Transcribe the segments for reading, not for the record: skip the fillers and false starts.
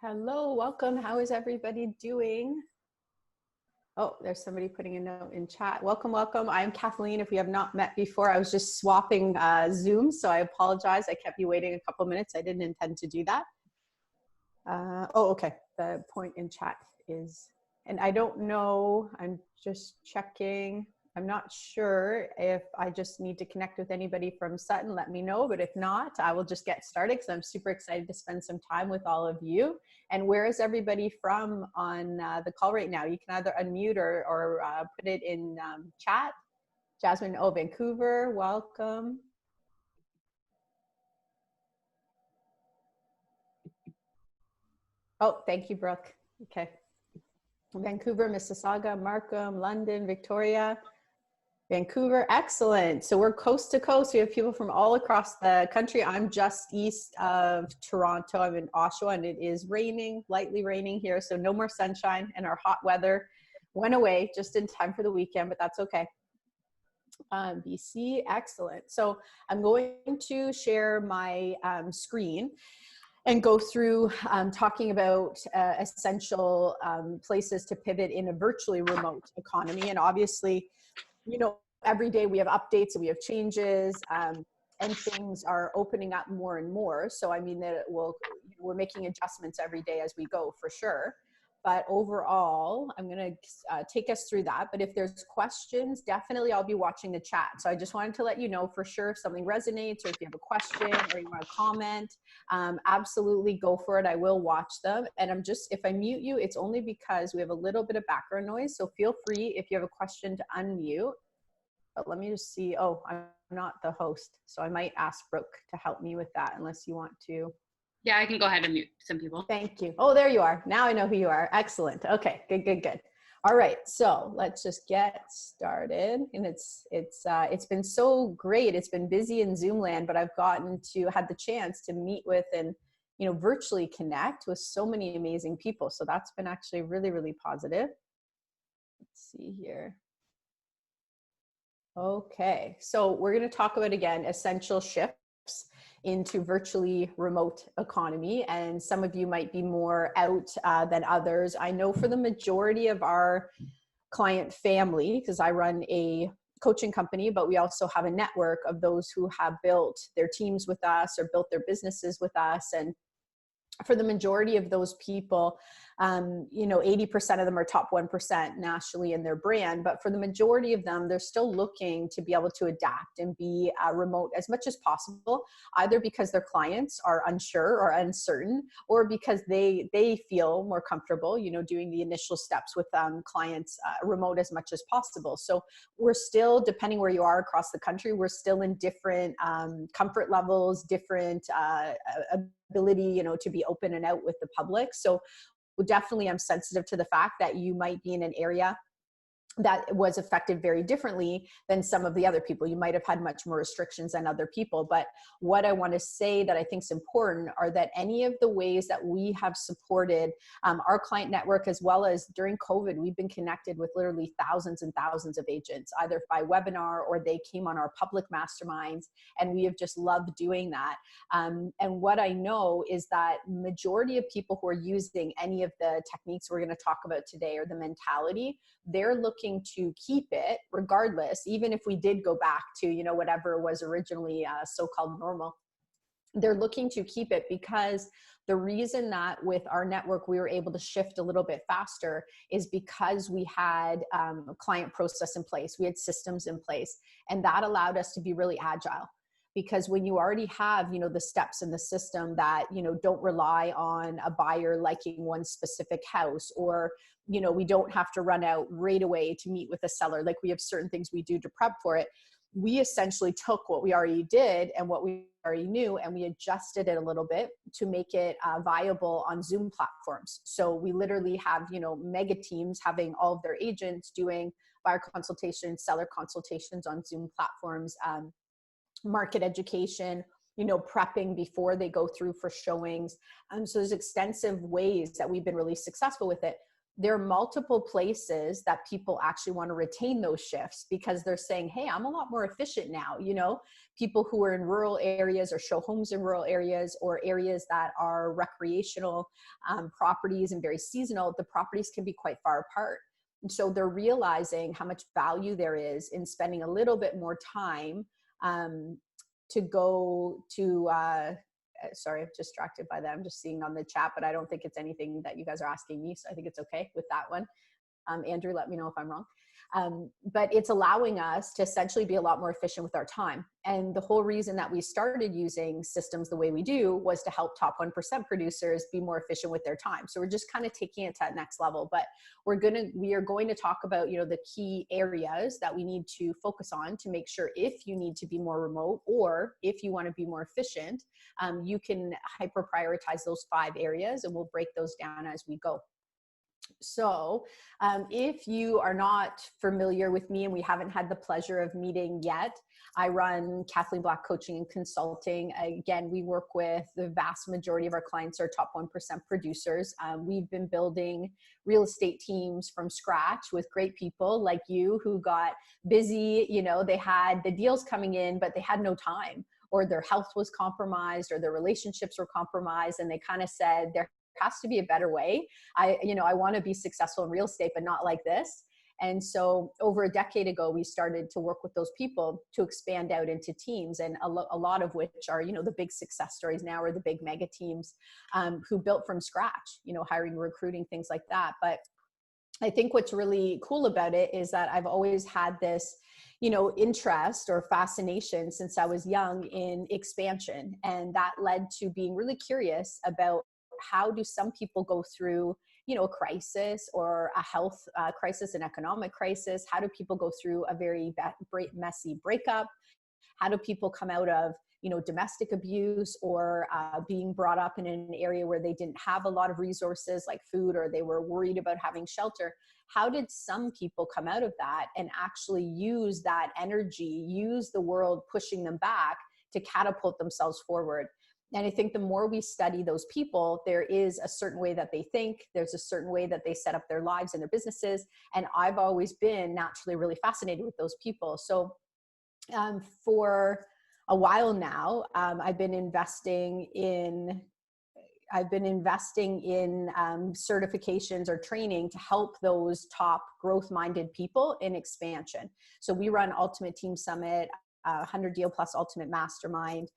Hello, welcome. How is everybody doing? Oh, there's somebody putting a note in chat. Welcome, welcome. I'm Kathleen. If we have not met before, I was just swapping Zoom, so I apologize. I kept you waiting a couple minutes. I didn't intend to do that. Oh, okay. The point in chat is, and I don't know, I'm just checking. I'm not sure if I just need to connect with anybody from Sutton. Let me know, but if not, I will just get started because I'm super excited to spend some time with all of you. And where is everybody from on the call right now? You can either unmute or put it in chat. Jasmine, oh, Vancouver, welcome. Oh, thank you, Brooke. Okay. Vancouver, Mississauga, Markham, London, Victoria, Vancouver. Excellent. So we're coast to coast. We have people from all across the country. I'm just east of Toronto. I'm in Oshawa and it is raining, lightly raining here. So no more sunshine, and our hot weather went away just in time for the weekend, but that's okay. BC, excellent. So I'm going to share my screen and go through talking about essential places to pivot in a virtually remote economy. And obviously, you know, every day we have updates and we have changes and things are opening up more and more. So I mean that we're making adjustments every day as we go for sure. But overall, I'm going to take us through that. But if there's questions, definitely I'll be watching the chat. So I just wanted to let you know for sure if something resonates or if you have a question or you want to comment, absolutely go for it. I will watch them. And if I mute you, it's only because we have a little bit of background noise. So feel free if you have a question to unmute. But let me just see. Oh, I'm not the host. So I might ask Brooke to help me with that unless you want to. Yeah, I can go ahead and mute some people. Thank you. Oh, there you are. Now I know who you are. Excellent. Okay, good, good, good. All right, so let's just get started. And it's been so great. It's been busy in Zoom land, but I've had the chance to meet with and virtually connect with so many amazing people. So that's been actually really, really positive. Let's see here. Okay, so we're going to talk about, again, essential shifts into virtually remote economy. And some of you might be more out than others. I know for the majority of our client family, because I run a coaching company, but we also have a network of those who have built their teams with us or built their businesses with us. And for the majority of those people, 80% of them are top 1% nationally in their brand, but for the majority of them, they're still looking to be able to adapt and be remote as much as possible, either because their clients are unsure or uncertain, or because they feel more comfortable, doing the initial steps with clients remote as much as possible. So we're still, depending where you are across the country, we're still in different comfort levels, different ability, to be open and out with the public. So definitely I'm sensitive to the fact that you might be in an area that was affected very differently than some of the other people. You might have had much more restrictions than other people. But what I want to say that I think is important are that any of the ways that we have supported our client network, as well as during COVID, we've been connected with literally thousands and thousands of agents, either by webinar or they came on our public masterminds, and we have just loved doing that. And what I know is that majority of people who are using any of the techniques we're going to talk about today, or the mentality, they're looking to keep it regardless, even if we did go back to, whatever was originally so-called normal. They're looking to keep it because the reason that with our network we were able to shift a little bit faster is because we had a client process in place, we had systems in place, and that allowed us to be really agile. Because when you already have, the steps in the system that, don't rely on a buyer liking one specific house, or, we don't have to run out right away to meet with a seller. Like, we have certain things we do to prep for it. We essentially took what we already did and what we already knew, and we adjusted it a little bit to make it viable on Zoom platforms. So we literally have, mega teams having all of their agents doing buyer consultations, seller consultations on Zoom platforms, market education, prepping before they go through for showings. So there's extensive ways that we've been really successful with it. there are multiple places that people actually want to retain those shifts because they're saying, hey, I'm a lot more efficient now. People who are in rural areas or show homes in rural areas or areas that are recreational properties and very seasonal, the properties can be quite far apart. And so they're realizing how much value there is in spending a little bit more time to go to, sorry, I'm distracted by that. I'm just seeing on the chat, but I don't think it's anything that you guys are asking me. So I think it's okay with that one. Andrew, let me know if I'm wrong. But it's allowing us to essentially be a lot more efficient with our time. And the whole reason that we started using systems the way we do was to help top 1% producers be more efficient with their time. So we're just kind of taking it to that next level, but we are going to talk about, the key areas that we need to focus on to make sure if you need to be more remote or if you want to be more efficient, you can hyper prioritize those 5 areas, and we'll break those down as we go. So if you are not familiar with me and we haven't had the pleasure of meeting yet, I run Kathleen Black Coaching and Consulting. Again, we work with the vast majority of our clients are top 1% producers. We've been building real estate teams from scratch with great people like you who got busy. They had the deals coming in, but they had no time, or their health was compromised, or their relationships were compromised. And they kind of said, there has to be a better way. I want to be successful in real estate, but not like this. And so over a decade ago, we started to work with those people to expand out into teams, and a lot of which are, the big success stories now, or the big mega teams who built from scratch, hiring, recruiting, things like that. But I think what's really cool about it is that I've always had this, interest or fascination since I was young in expansion. And that led to being really curious about how do some people go through, a crisis or a health crisis, an economic crisis? How do people go through a very messy breakup? How do people come out of, domestic abuse or being brought up in an area where they didn't have a lot of resources like food, or they were worried about having shelter? How did some people come out of that and actually use that energy, use the world pushing them back to catapult themselves forward? And I think the more we study those people, there is a certain way that they think, there's a certain way that they set up their lives and their businesses. And I've always been naturally really fascinated with those people. So for a while now, I've been investing in certifications or training to help those top growth-minded people in expansion. So we run Ultimate Team Summit, 100 Deal Plus Ultimate Mastermind.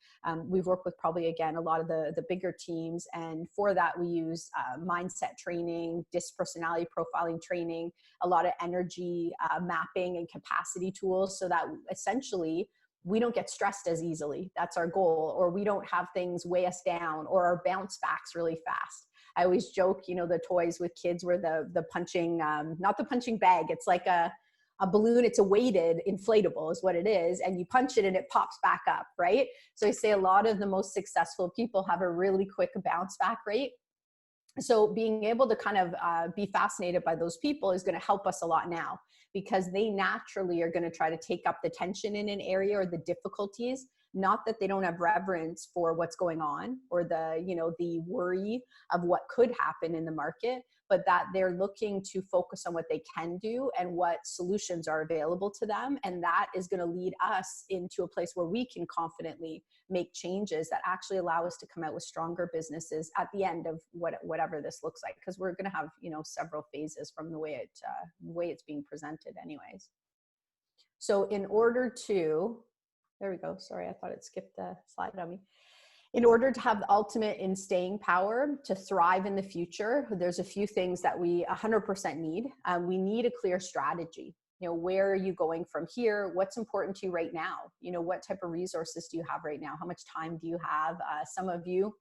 We've worked with probably, again, a lot of the bigger teams. And for that, we use mindset training, DISC personality profiling training, a lot of energy mapping and capacity tools, so that essentially we don't get stressed as easily. That's our goal. Or we don't have things weigh us down, or our bounce backs really fast. I always joke, the toys with kids where the punching, not the punching bag, it's like a balloon, it's a weighted inflatable is what it is. And you punch it and it pops back up, right? So I say a lot of the most successful people have a really quick bounce back rate. So being able to kind of be fascinated by those people is going to help us a lot now, because they naturally are going to try to take up the tension in an area or the difficulties. Not that they don't have reverence for what's going on or the worry of what could happen in the market, but that they're looking to focus on what they can do and what solutions are available to them. And that is going to lead us into a place where we can confidently make changes that actually allow us to come out with stronger businesses at the end of whatever this looks like. Because we're going to have, several phases from the way it's being presented anyways. So in order to, there we go. Sorry, I thought it skipped the slide on me. In order to have the ultimate in staying power to thrive in the future, there's a few things that we 100% need. We need a clear strategy. Where are you going from here? What's important to you right now? What type of resources do you have right now? How much time do you have? Some of you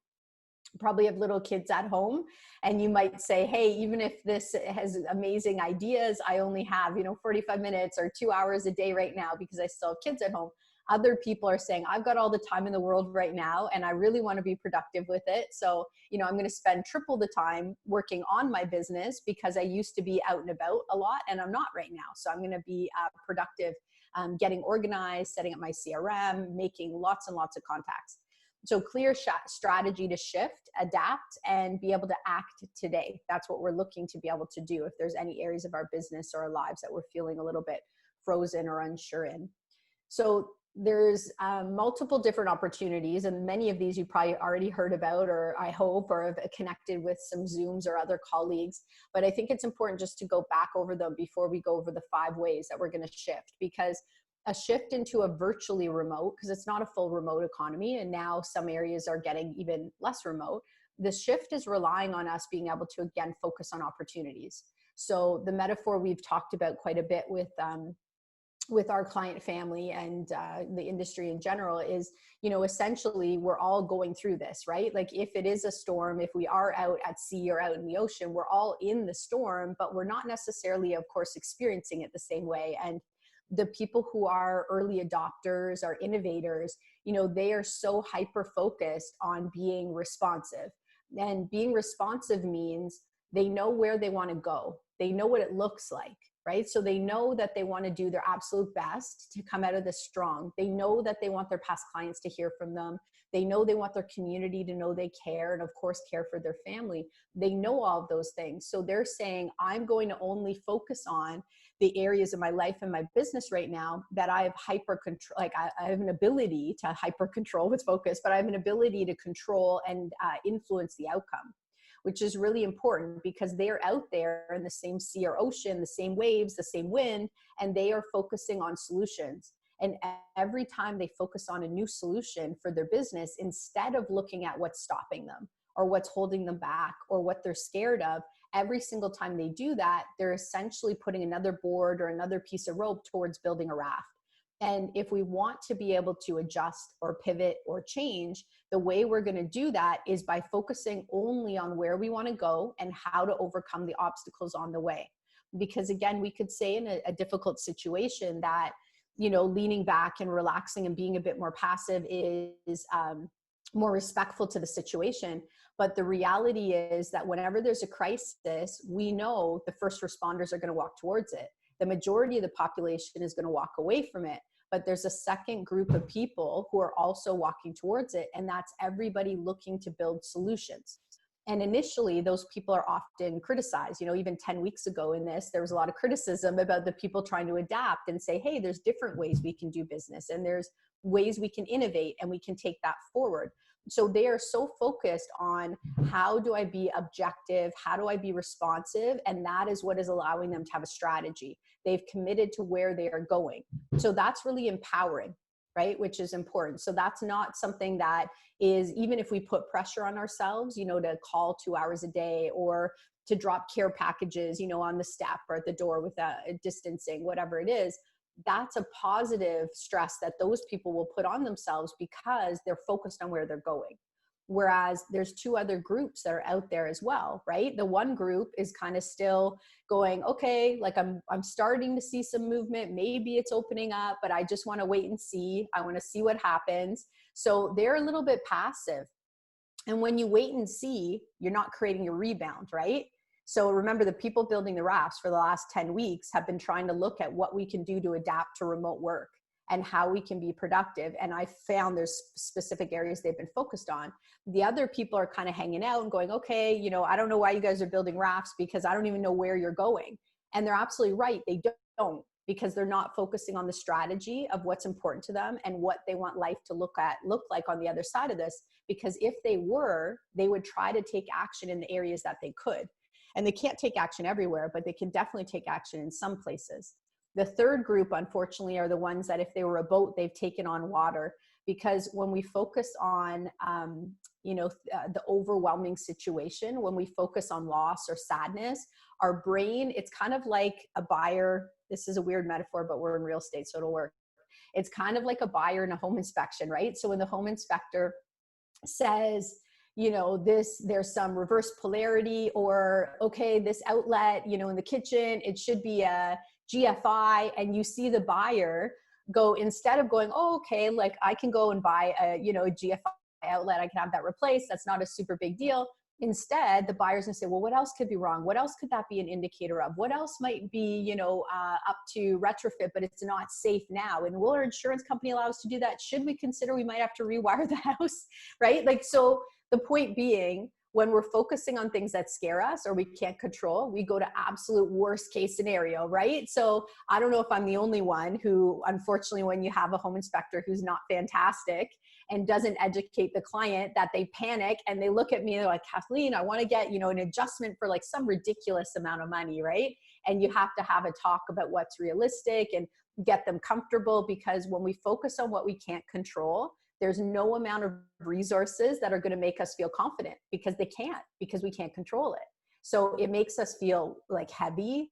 probably have little kids at home, and you might say, hey, even if this has amazing ideas, I only have, 45 minutes or 2 hours a day right now because I still have kids at home. Other people are saying, I've got all the time in the world right now, and I really want to be productive with it. So, I'm going to spend triple the time working on my business because I used to be out and about a lot, and I'm not right now. So I'm going to be productive, getting organized, setting up my CRM, making lots and lots of contacts. So clear strategy to shift, adapt, and be able to act today. That's what we're looking to be able to do if there's any areas of our business or our lives that we're feeling a little bit frozen or unsure in. So there's multiple different opportunities, and many of these you probably already heard about, or I hope, or have connected with some Zooms or other colleagues. But I think it's important just to go back over them before we go over the 5 ways that we're going to shift, because a shift into a virtually remote, because it's not a full remote economy, and now some areas are getting even less remote. The shift is relying on us being able to, again, focus on opportunities. So the metaphor we've talked about quite a bit with our client family and the industry in general is, essentially we're all going through this, right? Like if it is a storm, if we are out at sea or out in the ocean, we're all in the storm, but we're not necessarily, of course, experiencing it the same way. And the people who are early adopters, are innovators, they are so hyper focused on being responsive. And being responsive means they know where they want to go. They know what it looks like, right? So they know that they want to do their absolute best to come out of this strong. They know that they want their past clients to hear from them. They know they want their community to know they care, and of course care for their family. They know all of those things. So they're saying, I'm going to only focus on the areas of my life and my business right now that I have hyper control, like I have an ability to hyper control with focus, but I have an ability to control and influence the outcome, which is really important because they're out there in the same sea or ocean, the same waves, the same wind, and they are focusing on solutions. And every time they focus on a new solution for their business, instead of looking at what's stopping them or what's holding them back or what they're scared of, every single time they do that, they're essentially putting another board or another piece of rope towards building a raft. And if we want to be able to adjust or pivot or change, the way we're going to do that is by focusing only on where we want to go and how to overcome the obstacles on the way. Because again, we could say in a difficult situation that, leaning back and relaxing and being a bit more passive is more respectful to the situation. But the reality is that whenever there's a crisis, we know the first responders are going to walk towards it. The majority of the population is going to walk away from it. But there's a second group of people who are also walking towards it, and that's everybody looking to build solutions. And initially, those people are often criticized. Even 10 weeks ago in this, there was a lot of criticism about the people trying to adapt and say, hey, there's different ways we can do business, and there's ways we can innovate, and we can take that forward. So they are so focused on how do I be objective? How do I be responsive? And that is what is allowing them to have a strategy. They've committed to where they are going. So that's really empowering, right? Which is important. So that's not something that is, even if we put pressure on ourselves, to call 2 hours a day or to drop care packages, on the step or at the door with distancing, whatever it is, that's a positive stress that those people will put on themselves because they're focused on where they're going. Whereas there's 2 other groups that are out there as well, right? The one group is kind of still going, okay, like I'm starting to see some movement. Maybe it's opening up, but I just want to wait and see. I want to see what happens. So they're a little bit passive. And when you wait and see, you're not creating a rebound, right? So remember, the people building the rafts for the last 10 weeks have been trying to look at what we can do to adapt to remote work and how we can be productive. And I found there's specific areas they've been focused on. The other people are kind of hanging out and going, okay, I don't know why you guys are building rafts because I don't even know where you're going. And they're absolutely right. They don't, because they're not focusing on the strategy of what's important to them and what they want life to look like on the other side of this. Because if they were, they would try to take action in the areas that they could. And they can't take action everywhere, but they can definitely take action in some places. The third group, unfortunately, are the ones that if they were a boat, they've taken on water. Because when we focus on, the overwhelming situation, when we focus on loss or sadness, our brain, it's kind of like a buyer. This is a weird metaphor, but we're in real estate, so it'll work. It's kind of like a buyer in a home inspection, right? So when the home inspector says, there's some reverse polarity, or, okay, this outlet, in the kitchen, it should be a GFI, and you see the buyer go, instead of going, oh, okay, like I can go and buy a GFI outlet, I can have that replaced. That's not a super big deal. Instead, the buyer's gonna say, well, what else could be wrong? What else could that be an indicator of? What else might be, up to retrofit, but it's not safe now? And will our insurance company allow us to do that? Should we consider we might have to rewire the house, right? Like, so the point being, when we're focusing on things that scare us or we can't control, we go to absolute worst case scenario, right? So I don't know if I'm the only one who, unfortunately, when you have a home inspector who's not fantastic and doesn't educate the client, that they panic and they look at me and they're like, Kathleen, I want to get, an adjustment for like some ridiculous amount of money, right? And you have to have a talk about what's realistic and get them comfortable, because when we focus on what we can't control, there's no amount of resources that are going to make us feel confident, because we can't control it. So it makes us feel like heavy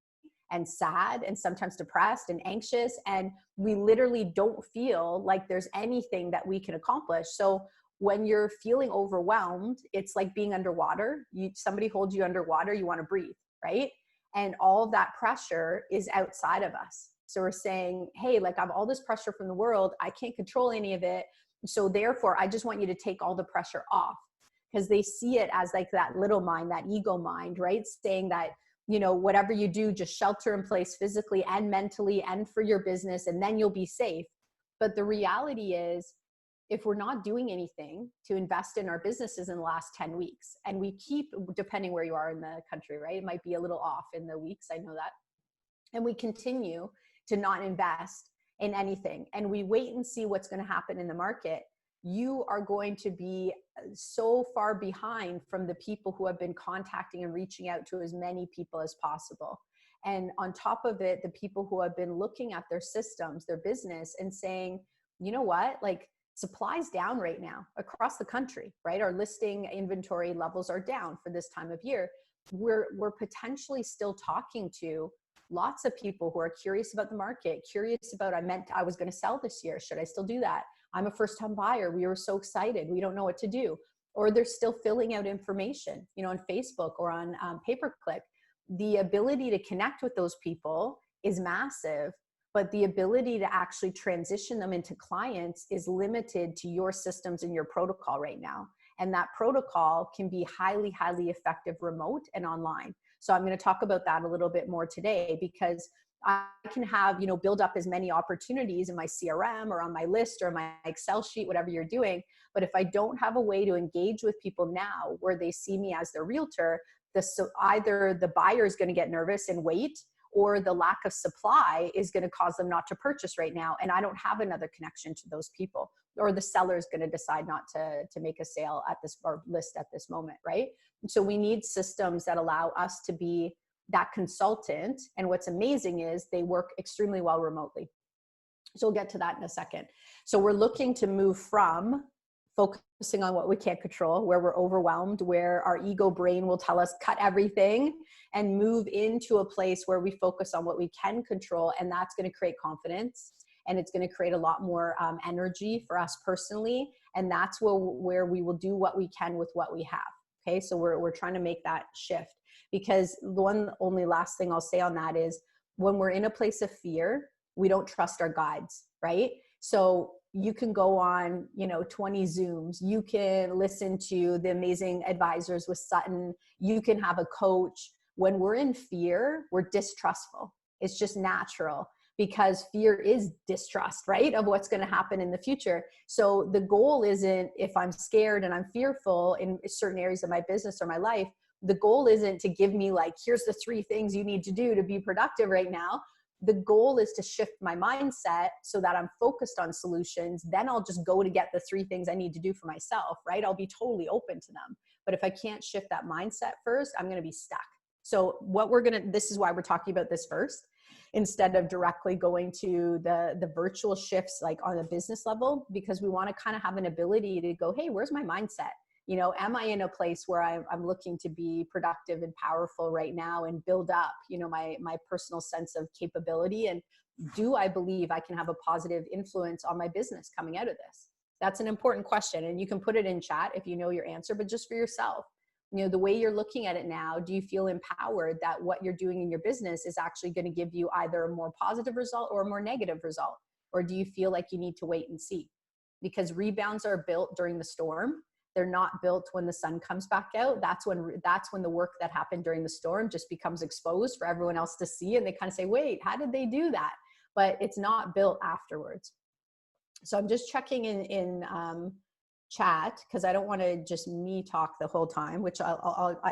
and sad and sometimes depressed and anxious. And we literally don't feel like there's anything that we can accomplish. So when you're feeling overwhelmed, it's like being underwater. Somebody holds you underwater, you want to breathe, right? And all of that pressure is outside of us. So we're saying, hey, like I have all this pressure from the world. I can't control any of it. So therefore, I just want you to take all the pressure off, because they see it as like that little mind, that ego mind, right? Saying that, whatever you do, just shelter in place physically and mentally and for your business, and then you'll be safe. But the reality is, if we're not doing anything to invest in our businesses in the last 10 weeks, and we keep, depending where you are in the country, right? It might be a little off in the weeks, I know that. And we continue to not invest in anything, and we wait and see what's going to happen in the market, you are going to be so far behind from the people who have been contacting and reaching out to as many people as possible. And on top of it, the people who have been looking at their systems, their business, and saying, you know what, like supply's down right now across the country, right? Our listing inventory levels are down for this time of year. We're potentially still talking to lots of people who are curious about the market, curious about, I was going to sell this year. Should I still do that? I'm a first-time buyer. We were so excited. We don't know what to do. Or they're still filling out information, on Facebook or on pay-per-click. The ability to connect with those people is massive, but the ability to actually transition them into clients is limited to your systems and your protocol right now. And that protocol can be highly, highly effective remote and online. So I'm going to talk about that a little bit more today, because I can have, build up as many opportunities in my CRM or on my list or my Excel sheet, whatever you're doing. But if I don't have a way to engage with people now where they see me as their realtor, either the buyer is going to get nervous and wait, or the lack of supply is going to cause them not to purchase right now. And I don't have another connection to those people, or the seller is going to decide not to make a sale at this or list at this moment, right? So we need systems that allow us to be that consultant. And what's amazing is they work extremely well remotely. So we'll get to that in a second. So we're looking to move from focusing on what we can't control, where we're overwhelmed, where our ego brain will tell us cut everything, and move into a place where we focus on what we can control. And that's going to create confidence, and it's going to create a lot more energy for us personally. And that's where we will do what we can with what we have. Okay, so we're trying to make that shift, because the only last thing I'll say on that is, when we're in a place of fear, we don't trust our guides, right? So you can go on, 20 Zooms, you can listen to the amazing advisors with Sutton, you can have a coach. When we're in fear, we're distrustful. It's just natural, because fear is distrust, right, of what's going to happen in the future. So the goal isn't, if I'm scared and I'm fearful in certain areas of my business or my life, the goal isn't to give me like, here's the 3 things you need to do to be productive right now. The goal is to shift my mindset so that I'm focused on solutions. Then I'll just go to get the 3 things I need to do for myself, right? I'll be totally open to them. But if I can't shift that mindset first, I'm going to be stuck. So this is why we're talking about this first, instead of directly going to the virtual shifts like on a business level, because we want to kind of have an ability to go, hey, where's my mindset? Am I in a place where I'm looking to be productive and powerful right now and build up, my personal sense of capability? And do I believe I can have a positive influence on my business coming out of this? That's an important question. And you can put it in chat if you know your answer, but just for yourself, the way you're looking at it now, do you feel empowered that what you're doing in your business is actually going to give you either a more positive result or a more negative result? Or do you feel like you need to wait and see? Because rebounds are built during the storm. they're not built when the sun comes back out. That's when the work that happened during the storm just becomes exposed for everyone else to see. And they kind of say, wait, how did they do that? But it's not built afterwards. So I'm just checking in chat, because I don't want to just me talk the whole time, which I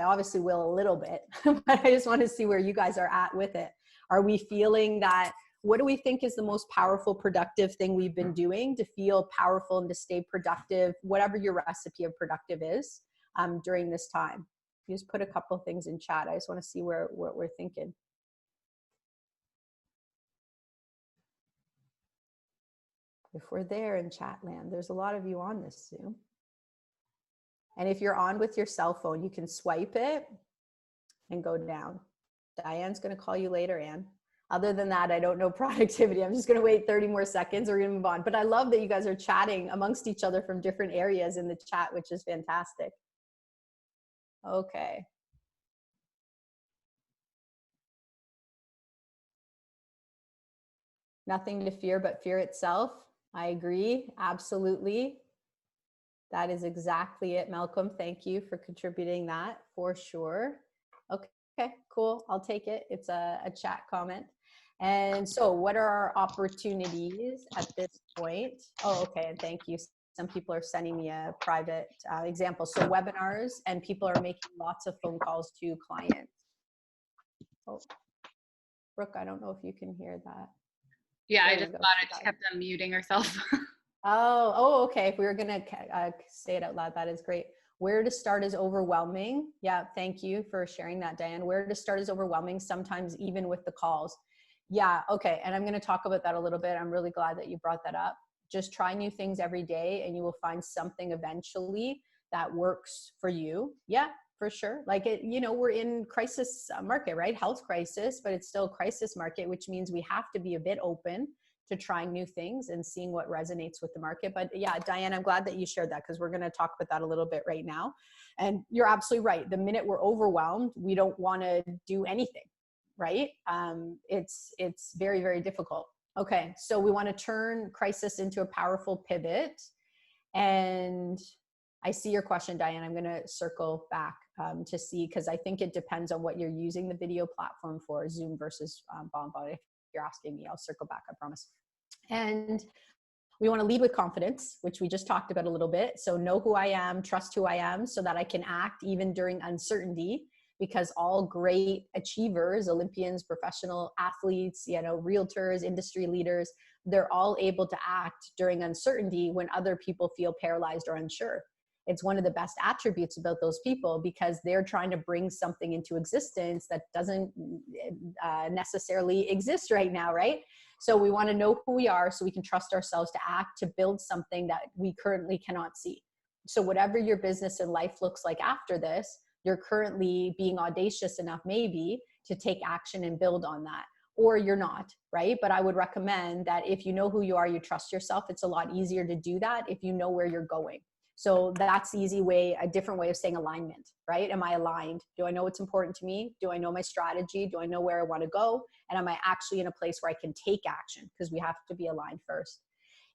obviously will a little bit, but I just want to see where you guys are at with it. Are we feeling that? What do we think is the most powerful, productive thing we've been doing to feel powerful and to stay productive, whatever your recipe of productive is, during this time? You just put a couple things in chat. I just want to see what we're thinking. If we're there in chat land, there's a lot of you on this Zoom. And if you're on with your cell phone, you can swipe it and go down. Diane's going to call you later, Anne. Other than that, I don't know productivity. I'm just going to wait 30 more seconds. We're going to move on. But I love that you guys are chatting amongst each other from different areas in the chat, which is fantastic. Okay. Nothing to fear but fear itself. I agree. Absolutely. That is exactly it, Malcolm. Thank you for contributing that for sure. Okay, cool. I'll take it. It's a chat comment. And so what are our opportunities at this point? Oh, okay. And thank you. Some people are sending me a private example. So webinars, and people are making lots of phone calls to clients. Oh, Brooke, I don't know if you can hear that. Yeah, I just thought it just kept on muting herself. Oh, okay. If we were going to say it out loud, that is great. Where to start is overwhelming. Yeah, thank you for sharing that, Diane. Where to start is overwhelming, sometimes even with the calls. Yeah, okay. And I'm going to talk about that a little bit. I'm really glad that you brought that up. Just try new things every day and you will find something eventually that works for you. Yeah, for sure. Like it, you know, we're in crisis market, right? Health crisis, but it's still a crisis market, which means we have to be a bit open to trying new things and seeing what resonates with the market. But yeah, Diane, I'm glad that you shared that, because we're going to talk about that a little bit right now. And you're absolutely right. The minute we're overwhelmed, we don't want to do anything, right? It's very, very difficult. Okay, so we want to turn crisis into a powerful pivot. And I see your question, Diane. I'm going to circle back to see, because I think it depends on what you're using the video platform for, Zoom versus BombBot. If you're asking me, I'll circle back, I promise. And we want to lead with confidence, which we just talked about a little bit. So know who I am, trust who I am, so that I can act even during uncertainty, because all great achievers, Olympians, professional athletes, you know, realtors, industry leaders, they're all able to act during uncertainty when other people feel paralyzed or unsure. It's one of the best attributes about those people, because they're trying to bring something into existence that doesn't necessarily exist right now, right? So we want to know who we are so we can trust ourselves to act, to build something that we currently cannot see. So whatever your business and life looks like after this, you're currently being audacious enough maybe to take action and build on that. Or you're not, right? But I would recommend that if you know who you are, you trust yourself, it's a lot easier to do that if you know where you're going. So that's the easy way, a different way of saying alignment, right? Am I aligned? Do I know what's important to me? Do I know my strategy? Do I know where I want to go? And am I actually in a place where I can take action? Because we have to be aligned first.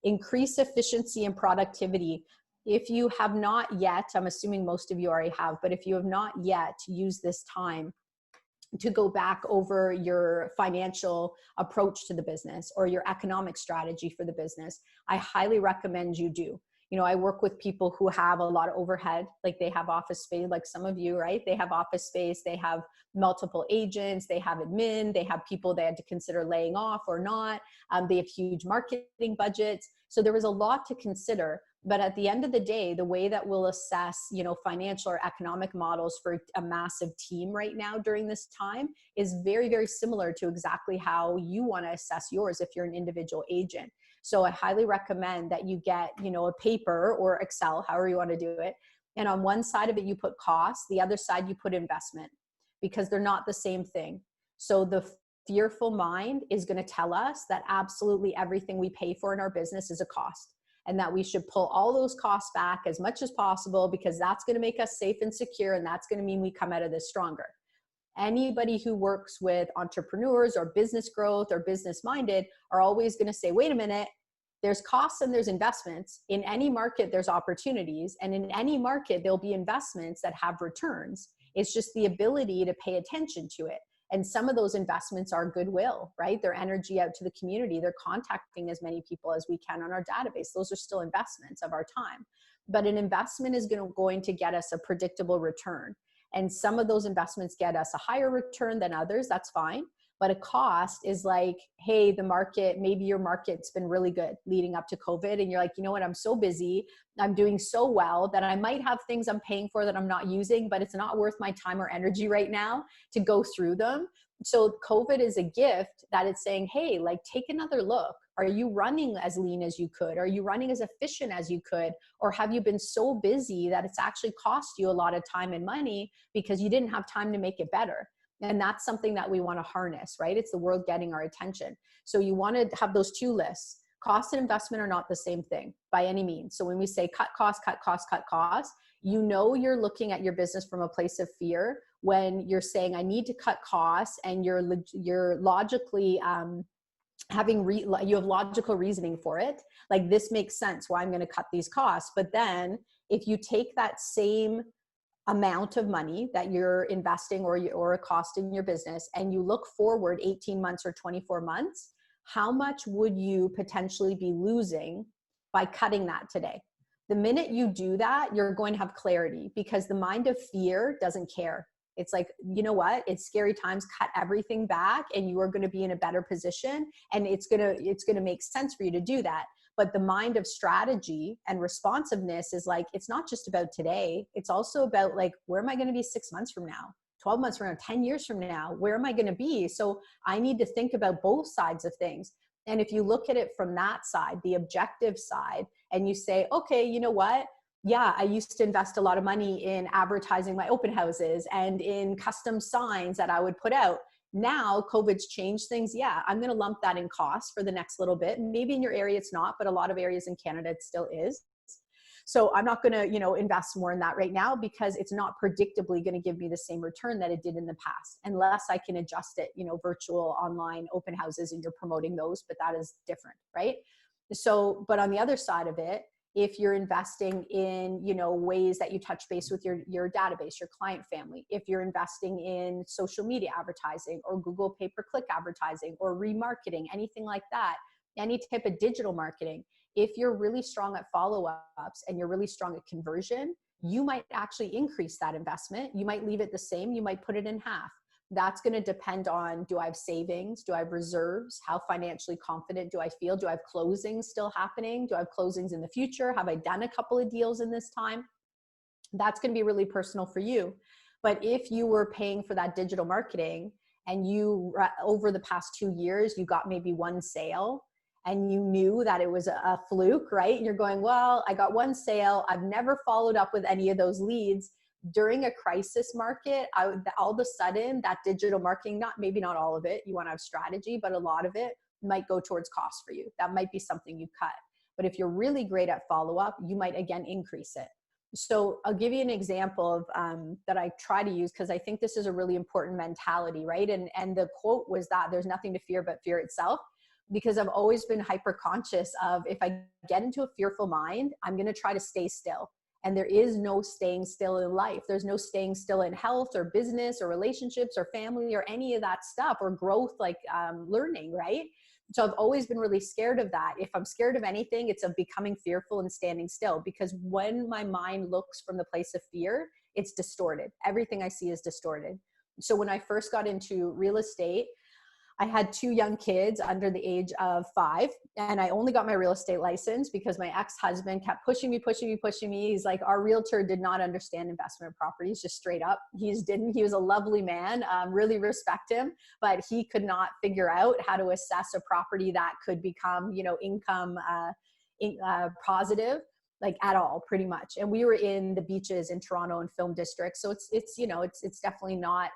Increase efficiency and productivity. If you have not yet, I'm assuming most of you already have, but if you have not yet used this time to go back over your financial approach to the business or your economic strategy for the business, I highly recommend you do. You know, I work with people who have a lot of overhead, like they have office space, like some of you, right? They have office space, they have multiple agents, they have admin, they have people they had to consider laying off or not. They have huge marketing budgets. So there was a lot to consider. But at the end of the day, the way that we'll assess, you know, financial or economic models for a massive team right now during this time is very, very similar to exactly how you want to assess yours if you're an individual agent. So I highly recommend that you get, you know, a paper or Excel, however you want to do it. And on one side of it, you put cost, the other side, you put investment, because they're not the same thing. So the fearful mind is going to tell us that absolutely everything we pay for in our business is a cost, and that we should pull all those costs back as much as possible, because that's going to make us safe and secure. And that's going to mean we come out of this stronger. Anybody who works with entrepreneurs or business growth or business minded are always going to say, wait a minute, there's costs and there's investments. In any market, there's opportunities. And in any market, there'll be investments that have returns. It's just the ability to pay attention to it. And some of those investments are goodwill, right? They're energy out to the community. They're contacting as many people as we can on our database. Those are still investments of our time. But an investment is going to get us a predictable return. And some of those investments get us a higher return than others. That's fine. But a cost is like, hey, the market, maybe your market's been really good leading up to COVID. And you're like, you know what, I'm so busy. I'm doing so well that I might have things I'm paying for that I'm not using, but it's not worth my time or energy right now to go through them. So COVID is a gift that it's saying, hey, like, take another look. Are you running as lean as you could? Are you running as efficient as you could? Or have you been so busy that it's actually cost you a lot of time and money because you didn't have time to make it better? And that's something that we want to harness, right? It's the world getting our attention. So you want to have those two lists. Cost and investment are not the same thing by any means. So when we say cut costs, you know you're looking at your business from a place of fear when you're saying, I need to cut costs, and you're logically you have logical reasoning for it. Like, this makes sense why I'm going to cut these costs. But then if you take that same amount of money that you're investing or a cost in your business, and you look forward 18 months or 24 months, how much would you potentially be losing by cutting that today? The minute you do that, you're going to have clarity, because the mind of fear doesn't care. It's like, you know what? It's scary times, cut everything back and you are going to be in a better position. And it's going to make sense for you to do that. But the mind of strategy and responsiveness is like, it's not just about today. It's also about like, where am I going to be 6 months from now, 12 months from now, 10 years from now? Where am I going to be? So I need to think about both sides of things. And if you look at it from that side, the objective side, and you say, okay, you know what? Yeah, I used to invest a lot of money in advertising my open houses and in custom signs that I would put out. Now COVID's changed things. Yeah, I'm going to lump that in cost for the next little bit. Maybe in your area it's not, but a lot of areas in Canada it still is. So I'm not going to, invest more in that right now, because it's not predictably going to give me the same return that it did in the past, unless I can adjust it, virtual, online, open houses, and you're promoting those, but that is different, right? So, but on the other side of it, if you're investing in, ways that you touch base with your database, your client family, if you're investing in social media advertising or Google pay-per-click advertising or remarketing, anything like that, any type of digital marketing, if you're really strong at follow-ups and you're really strong at conversion, you might actually increase that investment. You might leave it the same. You might put it in half. That's going to depend on, do I have savings? Do I have reserves? How financially confident do I feel? Do I have closings still happening? Do I have closings in the future? Have I done a couple of deals in this time? That's going to be really personal for you. But if you were paying for that digital marketing and you, over the past 2 years, you got maybe one sale and you knew that it was a fluke, right? And you're going, well, I got one sale. I've never followed up with any of those leads. During a crisis market, all of a sudden that digital marketing, maybe not all of it, you want to have strategy, but a lot of it might go towards cost for you. That might be something you cut. But if you're really great at follow-up, you might again increase it. So I'll give you an example of that I try to use, because I think this is a really important mentality, right? And the quote was that there's nothing to fear but fear itself, because I've always been hyper conscious of, if I get into a fearful mind, I'm going to try to stay still. And there is no staying still in life. There's no staying still in health or business or relationships or family or any of that stuff, or growth, like learning, right? So I've always been really scared of that. If I'm scared of anything, it's of becoming fearful and standing still, because when my mind looks from the place of fear, it's distorted. Everything I see is distorted. So when I first got into real estate, I had 2 young kids under the age of 5, and I only got my real estate license because my ex-husband kept pushing me. He's like, our realtor did not understand investment properties, just straight up. He was a lovely man, really respect him, but he could not figure out how to assess a property that could become, income positive, like at all, pretty much. And we were in the beaches in Toronto and Film District. So it's definitely not,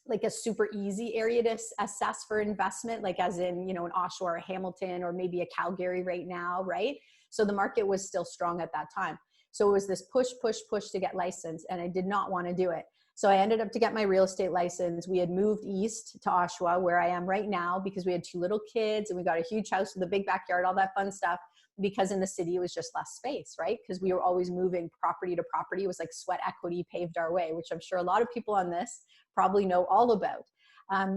like a super easy area to assess for investment, like as in, an Oshawa or a Hamilton or maybe a Calgary right now, right? So the market was still strong at that time. So it was this push to get licensed, and I did not want to do it. So I ended up to get my real estate license. We had moved east to Oshawa, where I am right now, because we had 2 little kids and we got a huge house with a big backyard, all that fun stuff, because in the city it was just less space, right? Because we were always moving property to property. It was like sweat equity paved our way, which I'm sure a lot of people on this probably know all about.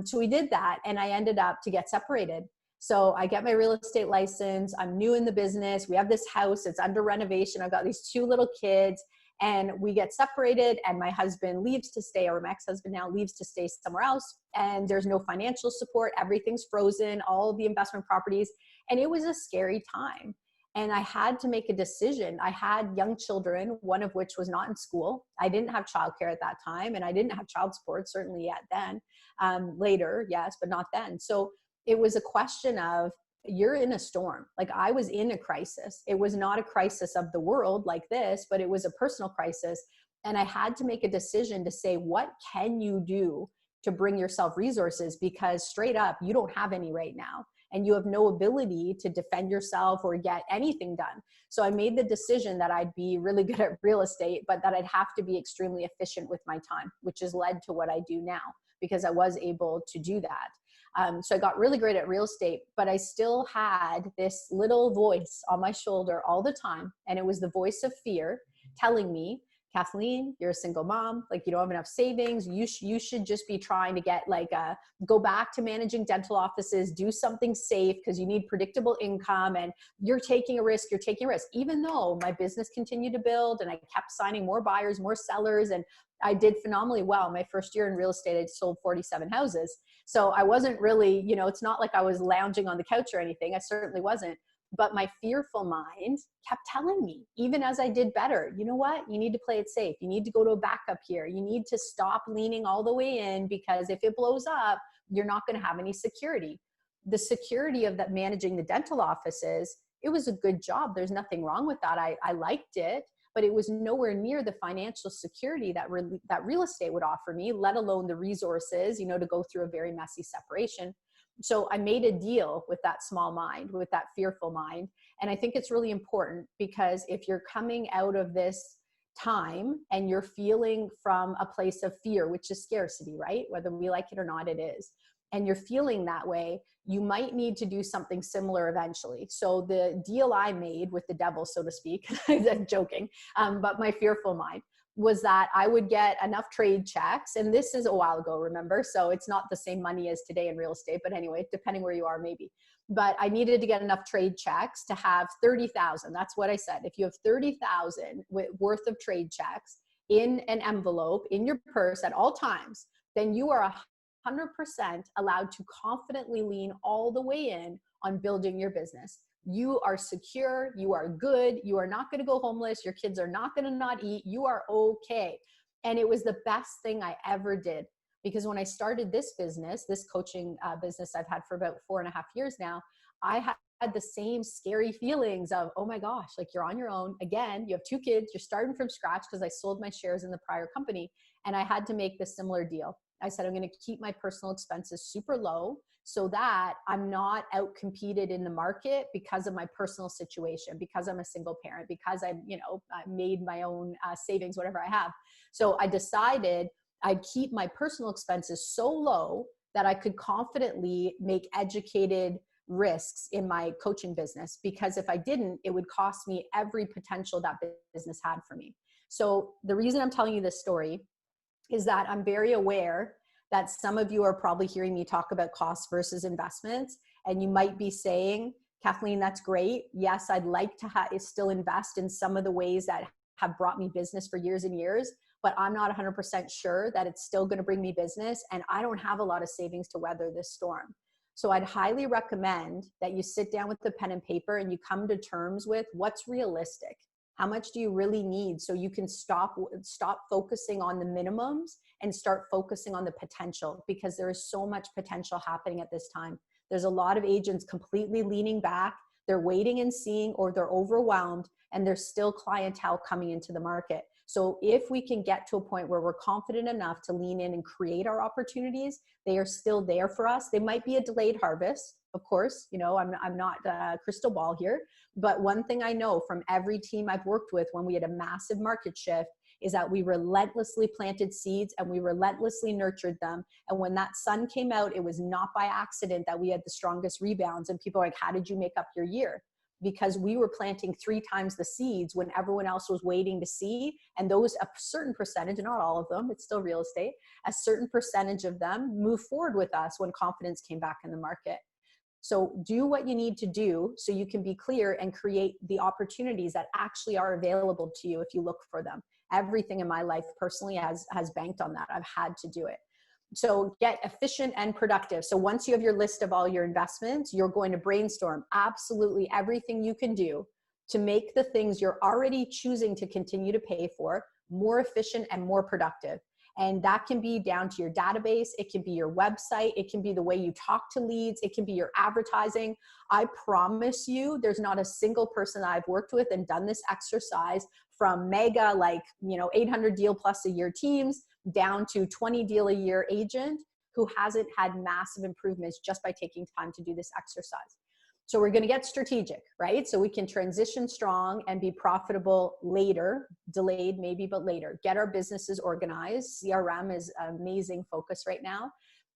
So we did that, and I ended up to get separated. So I get my real estate license. I'm new in the business. We have this house. It's under renovation. I've got these 2 little kids, and we get separated, and my husband leaves to stay, or my ex-husband now leaves to stay somewhere else. And there's no financial support. Everything's frozen, all of the investment properties. And it was a scary time. And I had to make a decision. I had young children, one of which was not in school. I didn't have childcare at that time, and I didn't have child support, certainly yet then. Later, yes, but not then. So it was a question of, you're in a storm. Like, I was in a crisis. It was not a crisis of the world like this, but it was a personal crisis. And I had to make a decision to say, what can you do to bring yourself resources? Because straight up, you don't have any right now. And you have no ability to defend yourself or get anything done. So I made the decision that I'd be really good at real estate, but that I'd have to be extremely efficient with my time, which has led to what I do now, because I was able to do that. So I got really great at real estate, but I still had this little voice on my shoulder all the time. And it was the voice of fear telling me, Kathleen, you're a single mom, like, you don't have enough savings. You should just be trying to get go back to managing dental offices, do something safe, because you need predictable income, and you're taking a risk, even though my business continued to build and I kept signing more buyers, more sellers, and I did phenomenally well. My first year in real estate, I sold 47 houses. So I wasn't really, it's not like I was lounging on the couch or anything. I certainly wasn't. But my fearful mind kept telling me, even as I did better, you know what? You need to play it safe. You need to go to a backup here. You need to stop leaning all the way in, because if it blows up, you're not going to have any security. The security of that managing the dental offices, it was a good job. There's nothing wrong with that. I liked it, but it was nowhere near the financial security that real estate would offer me, let alone the resources, to go through a very messy separation. So I made a deal with that small mind, with that fearful mind. And I think it's really important, because if you're coming out of this time and you're feeling from a place of fear, which is scarcity, right? Whether we like it or not, it is. And you're feeling that way, you might need to do something similar eventually. So the deal I made with the devil, so to speak, I'm joking, but my fearful mind, was that I would get enough trade checks. And this is a while ago, remember? So it's not the same money as today in real estate, but anyway, depending where you are, maybe. But I needed to get enough trade checks to have 30,000. That's what I said. If you have 30,000 worth of trade checks in an envelope, in your purse at all times, then you are 100% allowed to confidently lean all the way in on building your business. You are secure, you are good, you are not going to go homeless, your kids are not going to not eat, you are okay. And it was the best thing I ever did, because when I started this business, this coaching business I've had for about 4.5 years now, I had the same scary feelings of, oh my gosh, like, you're on your own. Again, you have 2 kids, you're starting from scratch, because I sold my shares in the prior company, and I had to make this similar deal. I said, I'm going to keep my personal expenses super low, so that I'm not outcompeted in the market because of my personal situation, because I'm a single parent, because I made my own savings, whatever I have. So I decided I'd keep my personal expenses so low that I could confidently make educated risks in my coaching business, because if I didn't, it would cost me every potential that business had for me. So the reason I'm telling you this story is that I'm very aware that some of you are probably hearing me talk about costs versus investments. And you might be saying, Kathleen, that's great. Yes, I'd like to still invest in some of the ways that have brought me business for years and years, but I'm not 100% sure that it's still going to bring me business. And I don't have a lot of savings to weather this storm. So I'd highly recommend that you sit down with the pen and paper and you come to terms with what's realistic. How much do you really need, so you can stop focusing on the minimums and start focusing on the potential, because there is so much potential happening at this time. There's a lot of agents completely leaning back. They're waiting and seeing, or they're overwhelmed, and there's still clientele coming into the market. So if we can get to a point where we're confident enough to lean in and create our opportunities, they are still there for us. They might be a delayed harvest, of course. I'm not a crystal ball here, but one thing I know from every team I've worked with when we had a massive market shift is that we relentlessly planted seeds and we relentlessly nurtured them. And when that sun came out, it was not by accident that we had the strongest rebounds. And people are like, how did you make up your year? Because we were planting 3 times the seeds when everyone else was waiting to see. And those, a certain percentage, not all of them, it's still real estate, a certain percentage of them moved forward with us when confidence came back in the market. So do what you need to do so you can be clear and create the opportunities that actually are available to you if you look for them. Everything in my life personally has banked on that. I've had to do it. So get efficient and productive. So once you have your list of all your investments, you're going to brainstorm absolutely everything you can do to make the things you're already choosing to continue to pay for more efficient and more productive. And that can be down to your database. It can be your website. It can be the way you talk to leads. It can be your advertising. I promise you, there's not a single person that I've worked with and done this exercise, from mega, like, 800 deal plus a year teams down to 20 deal a year agent, who hasn't had massive improvements just by taking time to do this exercise. So we're going to get strategic, right? So we can transition strong and be profitable later, delayed maybe, but later. Get our businesses organized. CRM is an amazing focus right now.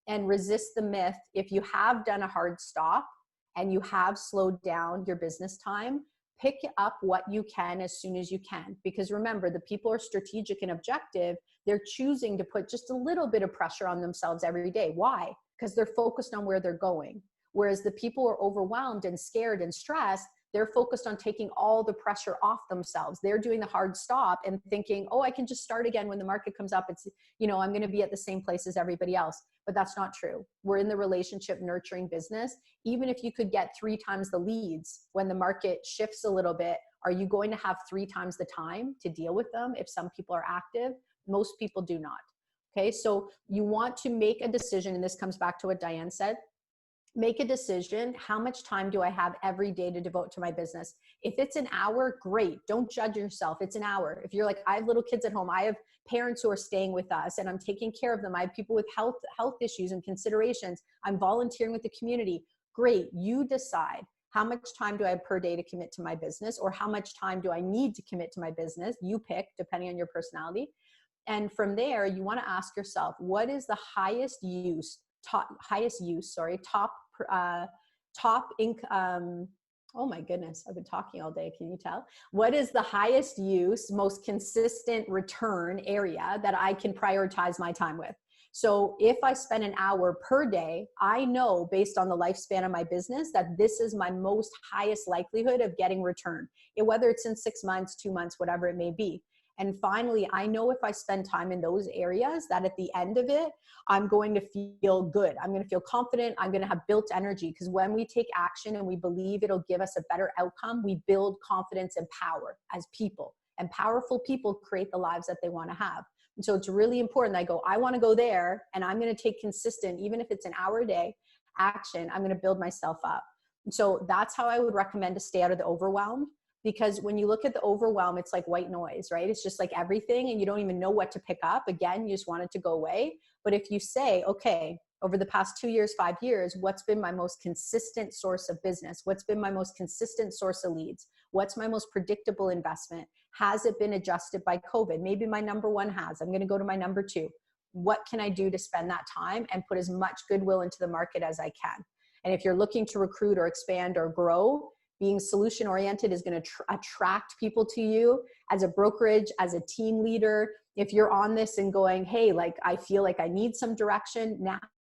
And resist the myth. If you have done a hard stop and you have slowed down your business time, pick up what you can as soon as you can. Because remember, the people are strategic and objective. They're choosing to put just a little bit of pressure on themselves every day. Why? Because they're focused on where they're going. Whereas the people who are overwhelmed and scared and stressed, they're focused on taking all the pressure off themselves. They're doing the hard stop and thinking, oh, I can just start again when the market comes up. It's, I'm going to be at the same place as everybody else. But that's not true. We're in the relationship nurturing business. Even if you could get 3 times the leads when the market shifts a little bit, are you going to have 3 times the time to deal with them if some people are active? Most people do not. Okay, so you want to make a decision, and this comes back to what Diane said. Make a decision. How much time do I have every day to devote to my business? If it's an hour, great. Don't judge yourself. It's an hour. If you're like, I have little kids at home, I have parents who are staying with us and I'm taking care of them. I have people with health issues and considerations. I'm volunteering with the community. Great. You decide how much time do I have per day to commit to my business, or how much time do I need to commit to my business? You pick, depending on your personality. And from there, you want to ask yourself, what is the highest use, top oh my goodness, I've been talking all day. Can you tell? What is the highest use, most consistent return area that I can prioritize my time with? So if I spend an hour per day, I know based on the lifespan of my business that this is my most highest likelihood of getting return, whether it's in 6 months, 2 months, whatever it may be. And finally, I know if I spend time in those areas that at the end of it, I'm going to feel good. I'm going to feel confident. I'm going to have built energy, because when we take action and we believe it'll give us a better outcome, we build confidence and power as people. And powerful people create the lives that they want to have. And so it's really important that I go, I want to go there, and I'm going to take consistent, even if it's an hour a day, action. I'm going to build myself up. And so that's how I would recommend to stay out of the overwhelm. Because when you look at the overwhelm, it's like white noise, right? It's just like everything, and you don't even know what to pick up. Again, you just want it to go away. But if you say, okay, over the past 2 years, 5 years, what's been my most consistent source of business? What's been my most consistent source of leads? What's my most predictable investment? Has it been adjusted by COVID? Maybe my number 1 has. I'm going to go to my number 2. What can I do to spend that time and put as much goodwill into the market as I can? And if you're looking to recruit or expand or grow, being solution oriented is going to attract people to you as a brokerage, as a team leader. If you're on this and going, hey, like, I feel like I need some direction,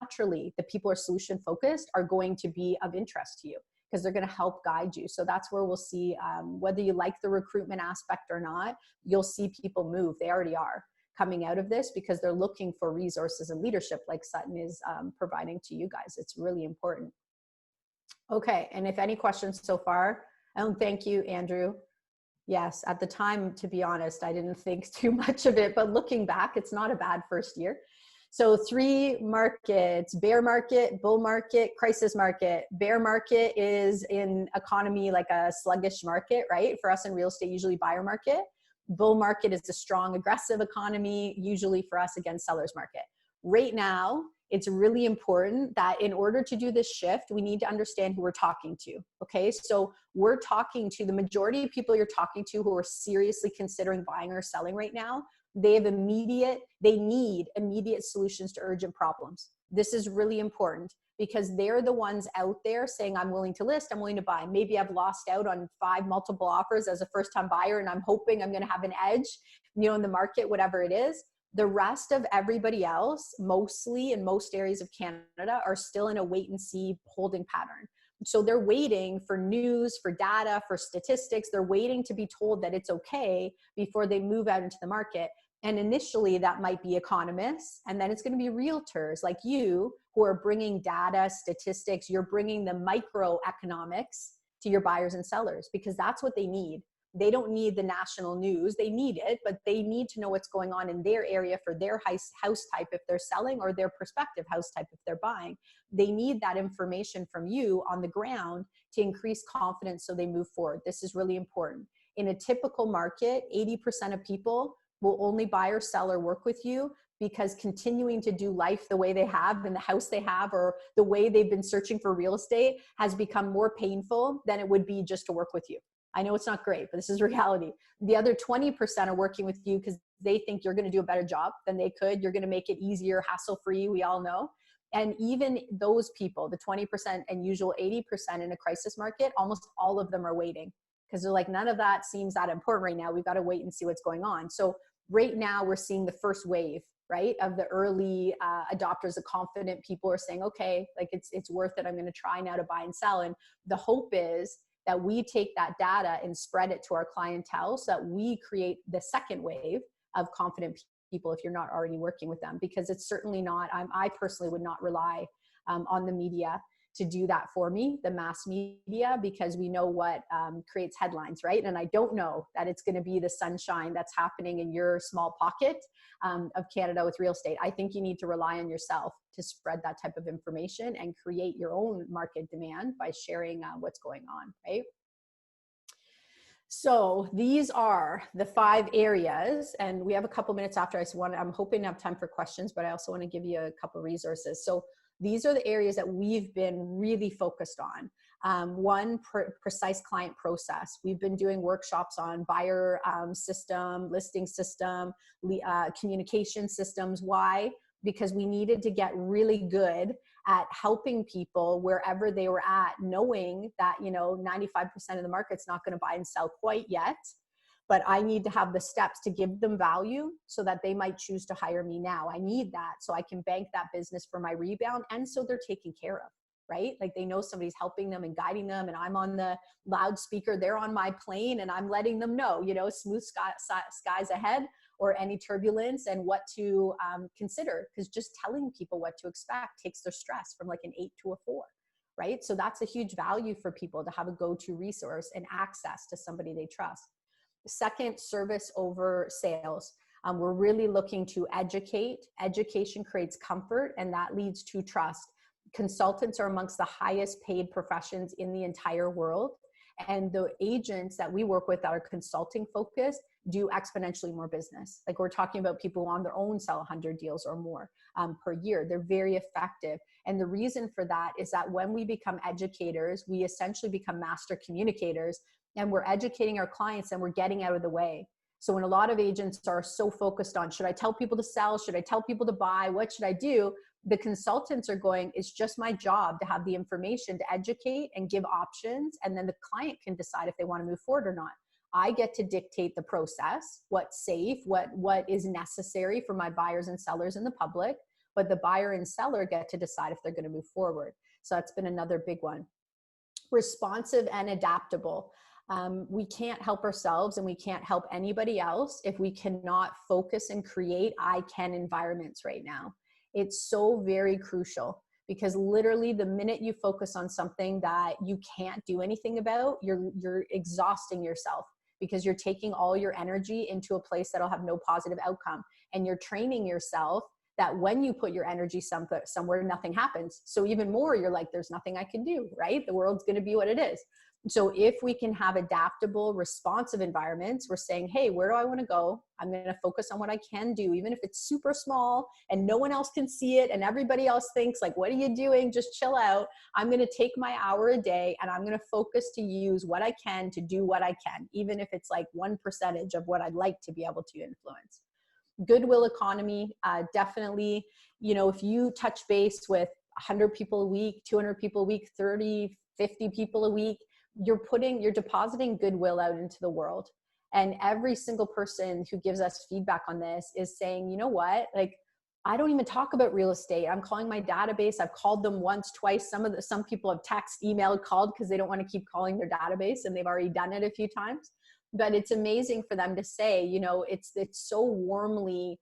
naturally, the people who are solution focused are going to be of interest to you, because they're going to help guide you. So that's where we'll see, whether you like the recruitment aspect or not, you'll see people move. They already are coming out of this because they're looking for resources and leadership like Sutton is providing to you guys. It's really important. Okay, and if any questions so far, thank you, Andrew. Yes, at the time, to be honest, I didn't think too much of it, but looking back, it's not a bad first year. So 3 markets: bear market, bull market, crisis market. Bear market is in economy like a sluggish market, right? For us in real estate, usually buyer market. Bull market is a strong, aggressive economy, usually for us, again, seller's market. Right now, it's really important that in order to do this shift, we need to understand who we're talking to. Okay. So we're talking to the majority of people you're talking to who are seriously considering buying or selling right now. They need immediate solutions to urgent problems. This is really important because they're the ones out there saying, I'm willing to list, I'm willing to buy. Maybe I've lost out on 5 multiple offers as a first-time buyer, and I'm hoping I'm going to have an edge, in the market, whatever it is. The rest of everybody else, mostly in most areas of Canada, are still in a wait and see holding pattern. So they're waiting for news, for data, for statistics. They're waiting to be told that it's okay before they move out into the market. And initially that might be economists, and then it's going to be realtors like you who are bringing data, statistics. You're bringing the microeconomics to your buyers and sellers because that's what they need. They don't need the national news. They need it, but they need to know what's going on in their area for their house type if they're selling, or their prospective house type if they're buying. They need that information from you on the ground to increase confidence so they move forward. This is really important. In a typical market, 80% of people will only buy or sell or work with you because continuing to do life the way they have in the house they have, or the way they've been searching for real estate, has become more painful than it would be just to work with you. I know it's not great, but this is reality. The other 20% are working with you because they think you're going to do a better job than they could. You're going to make it easier, hassle-free, we all know. And even those people, the 20% and usual 80% in a crisis market, almost all of them are waiting because they're like, none of that seems that important right now. We've got to wait and see what's going on. So right now we're seeing the first wave, right, of the early adopters. The confident people are saying, okay, like it's worth it. I'm going to try now to buy and sell. And the hope is that we take that data and spread it to our clientele so that we create the second wave of confident people if you're not already working with them, because it's certainly not, I personally would not rely on the media to do that for me, the mass media, because we know what creates headlines, right? And I don't know that it's going to be the sunshine that's happening in your small pocket of Canada with real estate. I think you need to rely on yourself to spread that type of information and create your own market demand by sharing what's going on, right? So these are the 5 areas, and we have a couple minutes after. I'm hoping to have time for questions, but I also want to give you a couple resources. So these are the areas that we've been really focused on. One, precise client process. We've been doing workshops on buyer system, listing system, communication systems. Why? Because we needed to get really good at helping people wherever they were at, knowing that 95% of the market's not going to buy and sell quite yet, but I need to have the steps to give them value so that they might choose to hire me now. I need that so I can bank that business for my rebound, and so they're taken care of, right? Like they know somebody's helping them and guiding them, and I'm on the loudspeaker, they're on my plane, and I'm letting them know, smooth skies ahead, or any turbulence, and what to consider. Because just telling people what to expect takes their stress from like an 8 to a 4, right? So that's a huge value for people to have a go-to resource and access to somebody they trust. Second, service over sales. We're really looking to educate. Education creates comfort, and that leads to trust. Consultants are amongst the highest paid professions in the entire world. And the agents that we work with that are consulting focused do exponentially more business. Like we're talking about people who on their own sell 100 deals or more per year. They're very effective. And the reason for that is that when we become educators, we essentially become master communicators, and we're educating our clients and we're getting out of the way. So when a lot of agents are so focused on, should I tell people to sell? Should I tell people to buy? What should I do? The consultants are going, it's just my job to have the information to educate and give options. And then the client can decide if they want to move forward or not. I get to dictate the process, what's safe, what is necessary for my buyers and sellers and the public, but the buyer and seller get to decide if they're going to move forward. So that's been another big one. Responsive and adaptable. We can't help ourselves and we can't help anybody else if we cannot focus and create I can environments right now. It's so very crucial, because literally the minute you focus on something that you can't do anything about, you're exhausting yourself, because you're taking all your energy into a place that'll have no positive outcome. And you're training yourself that when you put your energy somewhere, nothing happens. So even more, you're like, there's nothing I can do, right? The world's going to be what it is. So if we can have adaptable, responsive environments, we're saying, hey, where do I want to go? I'm going to focus on what I can do, even if it's super small and no one else can see it and everybody else thinks like, what are you doing? Just chill out. I'm going to take my hour a day and I'm going to focus to use what I can to do what I can, even if it's like 1% of what I'd like to be able to influence. Goodwill economy, definitely, you know, if you touch base with 100 people a week, 200 people a week, 30, 50 people a week, you're depositing goodwill out into the world. And every single person who gives us feedback on this is saying, you know what, like, I don't even talk about real estate. I'm calling my database. I've called them once, twice. Some people have text, emailed, called because they don't want to keep calling their database and they've already done it a few times. But it's amazing for them to say, you know, it's so warmly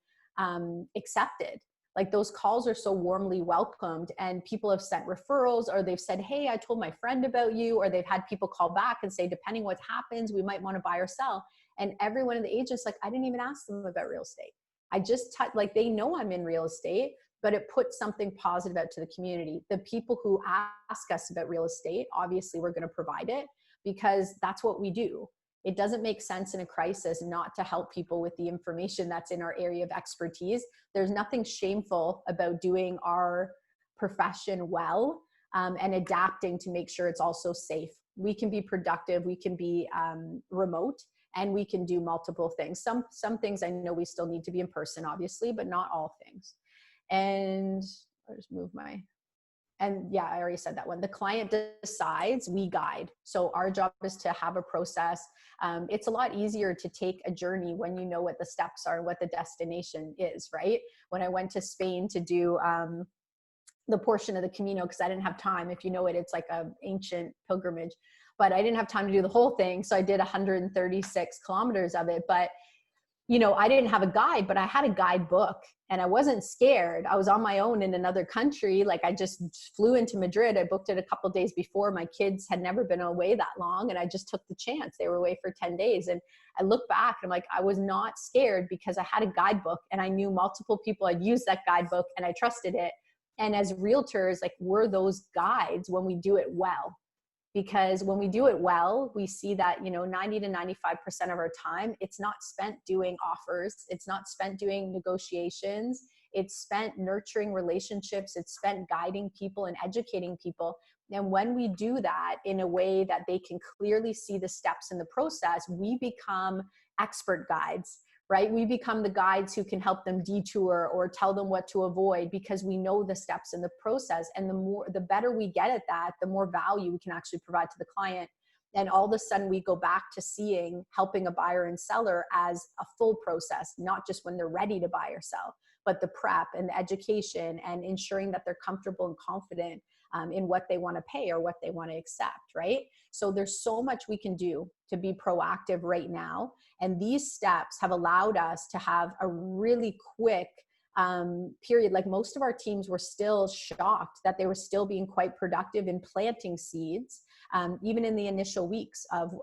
accepted. Like those calls are so warmly welcomed, and people have sent referrals, or they've said, hey, I told my friend about you, or they've had people call back and say, depending what happens, we might want to buy or sell. And every one of the agents, like, I didn't even ask them about real estate. I just like, they know I'm in real estate, but it puts something positive out to the community. The people who ask us about real estate, obviously we're going to provide it because that's what we do. It doesn't make sense in a crisis not to help people with the information that's in our area of expertise. There's nothing shameful about doing our profession well, and adapting to make sure it's also safe. We can be productive, we can be remote, and we can do multiple things. Some things I know we still need to be in person, obviously, but not all things. And I'll just move my, and yeah, I already said that one. The client decides, we guide. So our job is to have a process. It's a lot easier to take a journey when you know what the steps are, what the destination is, right? When I went to Spain to do the portion of the Camino, because I didn't have time. If you know it, it's like an ancient pilgrimage, but I didn't have time to do the whole thing. So I did 136 kilometers of it. But you know, I didn't have a guide, but I had a guidebook and I wasn't scared. I was on my own in another country. Like I just flew into Madrid. I booked it a couple of days before. My kids had never been away that long, and I just took the chance. They were away for 10 days. And I look back and I'm like, I was not scared because I had a guidebook and I knew multiple people had used that guidebook and I trusted it. And as realtors, like, we're those guides when we do it well. Because when we do it well, we see that, you know, 90 to 95% of our time, it's not spent doing offers. It's not spent doing negotiations. It's spent nurturing relationships. It's spent guiding people and educating people. And when we do that in a way that they can clearly see the steps in the process, we become expert guides, right? We become the guides who can help them detour or tell them what to avoid because we know the steps in the process. And the better we get at that, the more value we can actually provide to the client. And all of a sudden we go back to seeing helping a buyer and seller as a full process, not just when they're ready to buy or sell, but the prep and the education and ensuring that they're comfortable and confident in what they want to pay or what they want to accept, right? So there's so much we can do to be proactive right now. And these steps have allowed us to have a really quick period. Like most of our teams were still shocked that they were still being quite productive in planting seeds, even in the initial weeks of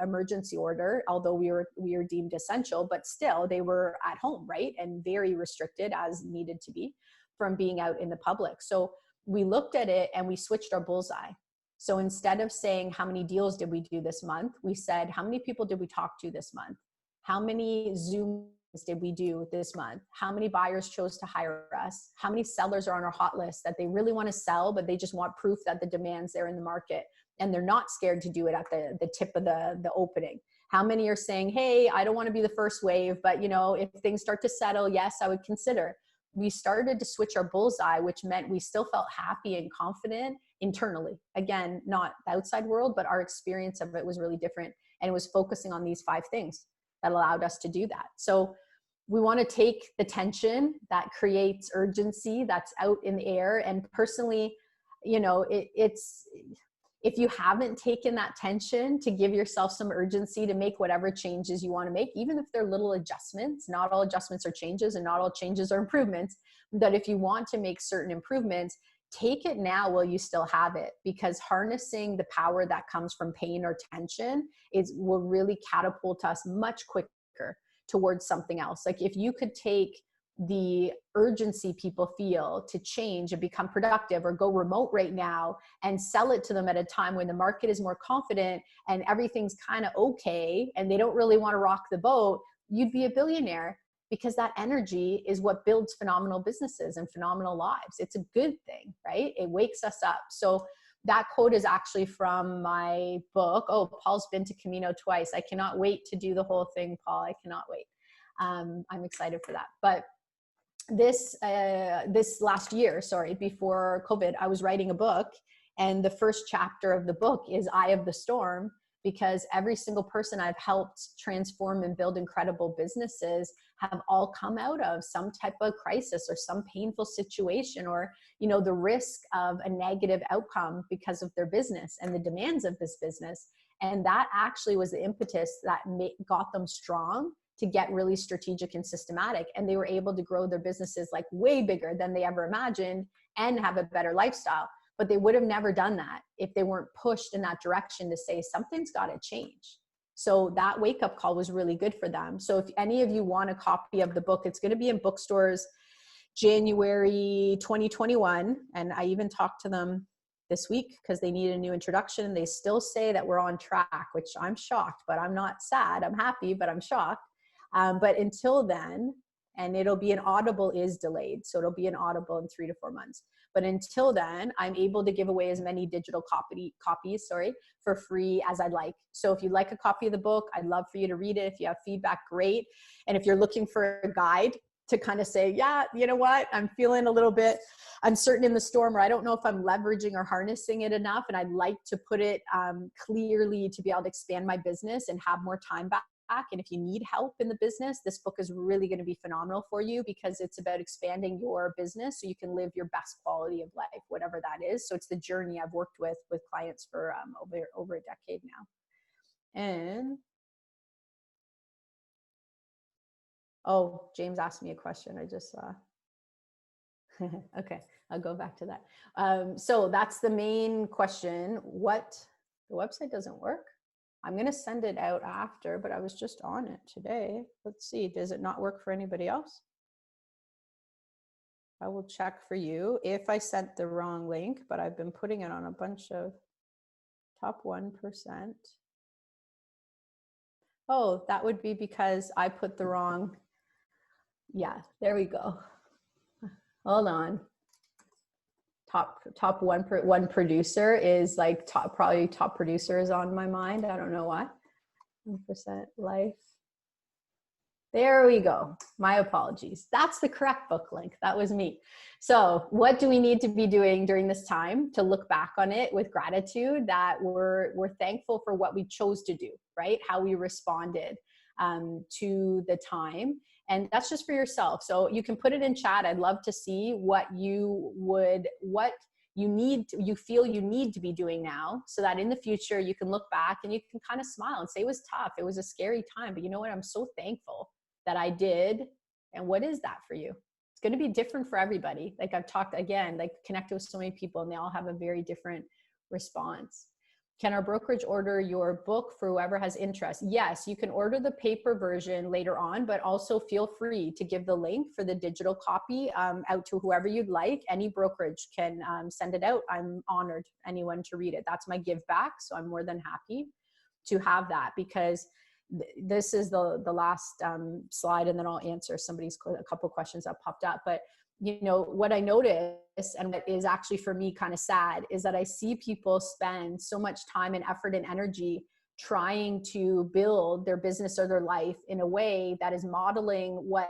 emergency order, although we were deemed essential, but still they were at home, right? And very restricted as needed to be from being out in the public. So we looked at it and we switched our bullseye. So instead of saying, how many deals did we do this month? We said, how many people did we talk to this month? How many Zooms did we do this month? How many buyers chose to hire us? How many sellers are on our hot list that they really want to sell, but they just want proof that the demand's there in the market and they're not scared to do it at the tip of the opening? How many are saying, hey, I don't want to be the first wave, but you know, if things start to settle, yes, I would consider. We started to switch our bullseye, which meant we still felt happy and confident internally. Again, not the outside world, but our experience of it was really different. And it was focusing on these 5 things that allowed us to do that. So we want to take the tension that creates urgency that's out in the air. And personally, you know, it's, if you haven't taken that tension to give yourself some urgency to make whatever changes you want to make, even if they're little adjustments, not all adjustments are changes and not all changes are improvements, but if you want to make certain improvements, take it now while you still have it, because harnessing the power that comes from pain or tension will really catapult us much quicker towards something else. Like if you could take the urgency people feel to change and become productive or go remote right now, and sell it to them at a time when the market is more confident and everything's kind of okay and they don't really want to rock the boat, you'd be a billionaire, because that energy is what builds phenomenal businesses and phenomenal lives. It's a good thing, right? It wakes us up. So that quote is actually from my book. Oh, Paul's been to Camino twice. I cannot wait to do the whole thing, Paul. I cannot wait. I'm excited for that. But this last year, before COVID, I was writing a book, and the first chapter of the book is Eye of the Storm, because every single person I've helped transform and build incredible businesses have all come out of some type of crisis or some painful situation, or, you know, the risk of a negative outcome because of their business and the demands of this business. And that actually was the impetus that got them strong to get really strategic and systematic. And they were able to grow their businesses like way bigger than they ever imagined and have a better lifestyle. But they would have never done that if they weren't pushed in that direction to say, something's got to change. So that wake up call was really good for them. So if any of you want a copy of the book, it's going to be in bookstores January 2021. And I even talked to them this week because they need a new introduction, and they still say that we're on track, which I'm shocked, but I'm not sad. I'm happy, but I'm shocked. But until then, and it'll be an Audible is delayed. So it'll be an Audible in 3 to 4 months. But until then, I'm able to give away as many digital copies for free as I'd like. So if you'd like a copy of the book, I'd love for you to read it. If you have feedback, great. And if you're looking for a guide to kind of say, yeah, you know what, I'm feeling a little bit uncertain in the storm, or I don't know if I'm leveraging or harnessing it enough, and I'd like to put it clearly to be able to expand my business and have more time back. And if you need help in the business, this book is really going to be phenomenal for you, because it's about expanding your business so you can live your best quality of life, whatever that is. So it's the journey I've worked with clients for over a decade now. And oh, James asked me a question. I just saw. Okay, I'll go back to that. So that's the main question. What, the website doesn't work? I'm going to send it out after, but I was just on it today. Let's see, does it not work for anybody else? I will check for you if I sent the wrong link, but I've been putting it on a bunch of top 1%. Oh, that would be because I put the wrong, yeah, there we go. Hold on. Top one producer is like probably top producer is on my mind. I don't know why. 1% life. There we go. My apologies. That's the correct book link. That was me. So what do we need to be doing during this time to look back on it with gratitude, that we're thankful for what we chose to do, right? How we responded to the time. And that's just for yourself. So you can put it in chat. I'd love to see what you feel you need to be doing now, so that in the future you can look back and you can kind of smile and say, it was tough. It was a scary time, but you know what? I'm so thankful that I did. And what is that for you? It's going to be different for everybody. Like I've talked again, like connected with so many people, and they all have a very different response. Can our brokerage order your book for whoever has interest? Yes, you can order the paper version later on, but also feel free to give the link for the digital copy out to whoever you'd like. Any brokerage can send it out. I'm honored anyone to read it. That's my give back. So I'm more than happy to have that, because this is the last slide, and then I'll answer a couple of questions that popped up. But you know, what I notice, and what is actually for me kind of sad, is that I see people spend so much time and effort and energy trying to build their business or their life in a way that is modeling what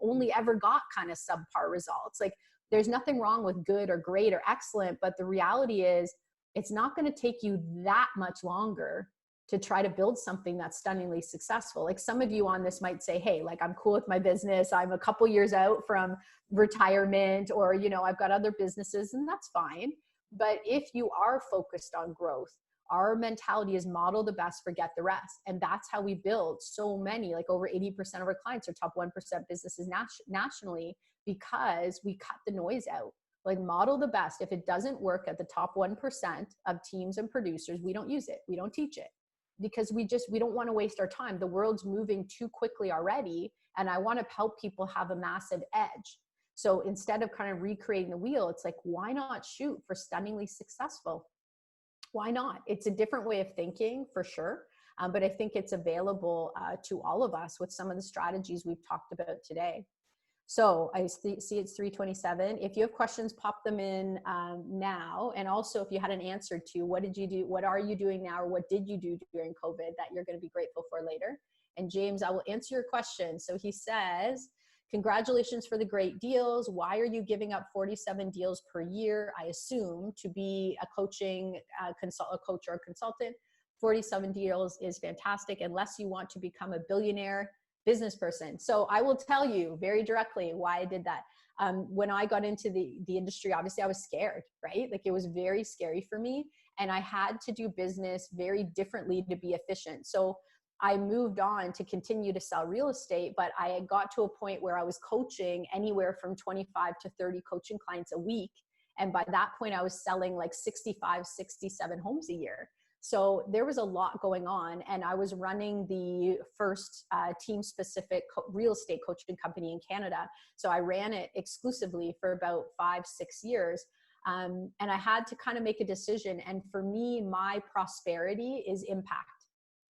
only ever got kind of subpar results. Like there's nothing wrong with good or great or excellent, but the reality is it's not going to take you that much longer to try to build something that's stunningly successful. Like some of you on this might say, hey, like I'm cool with my business. I'm a couple years out from retirement, or, you know, I've got other businesses, and that's fine. But if you are focused on growth, our mentality is model the best, forget the rest. And that's how we build so many, like over 80% of our clients are top 1% businesses nationally, because we cut the noise out. Like model the best. If it doesn't work at the top 1% of teams and producers, we don't use it. We don't teach it. because we don't want to waste our time. The world's moving too quickly already. And I want to help people have a massive edge. So instead of kind of recreating the wheel, it's like, why not shoot for stunningly successful? Why not? It's a different way of thinking for sure. But I think it's available to all of us with some of the strategies we've talked about today. So I see it's 3:27. If you have questions, pop them in now. And also if you had an answer to what did you do, what are you doing now, or what did you do during COVID that you're going to be grateful for later? And James, I will answer your question. So he says, congratulations for the great deals. Why are you giving up 47 deals per year? I assume to be a coaching a coach or a consultant. 47 deals is fantastic unless you want to become a billionaire business person. So I will tell you very directly why I did that. When I got into the industry, obviously I was scared, right? Like it was very scary for me, and I had to do business very differently to be efficient. So I moved on to continue to sell real estate, but I got to a point where I was coaching anywhere from 25 to 30 coaching clients a week. And by that point, I was selling like 65, 67 homes a year. So there was a lot going on, and I was running the first team-specific real estate coaching company in Canada. So I ran it exclusively for about 5-6 years. And I had to kind of make a decision. And for me, my prosperity is impact.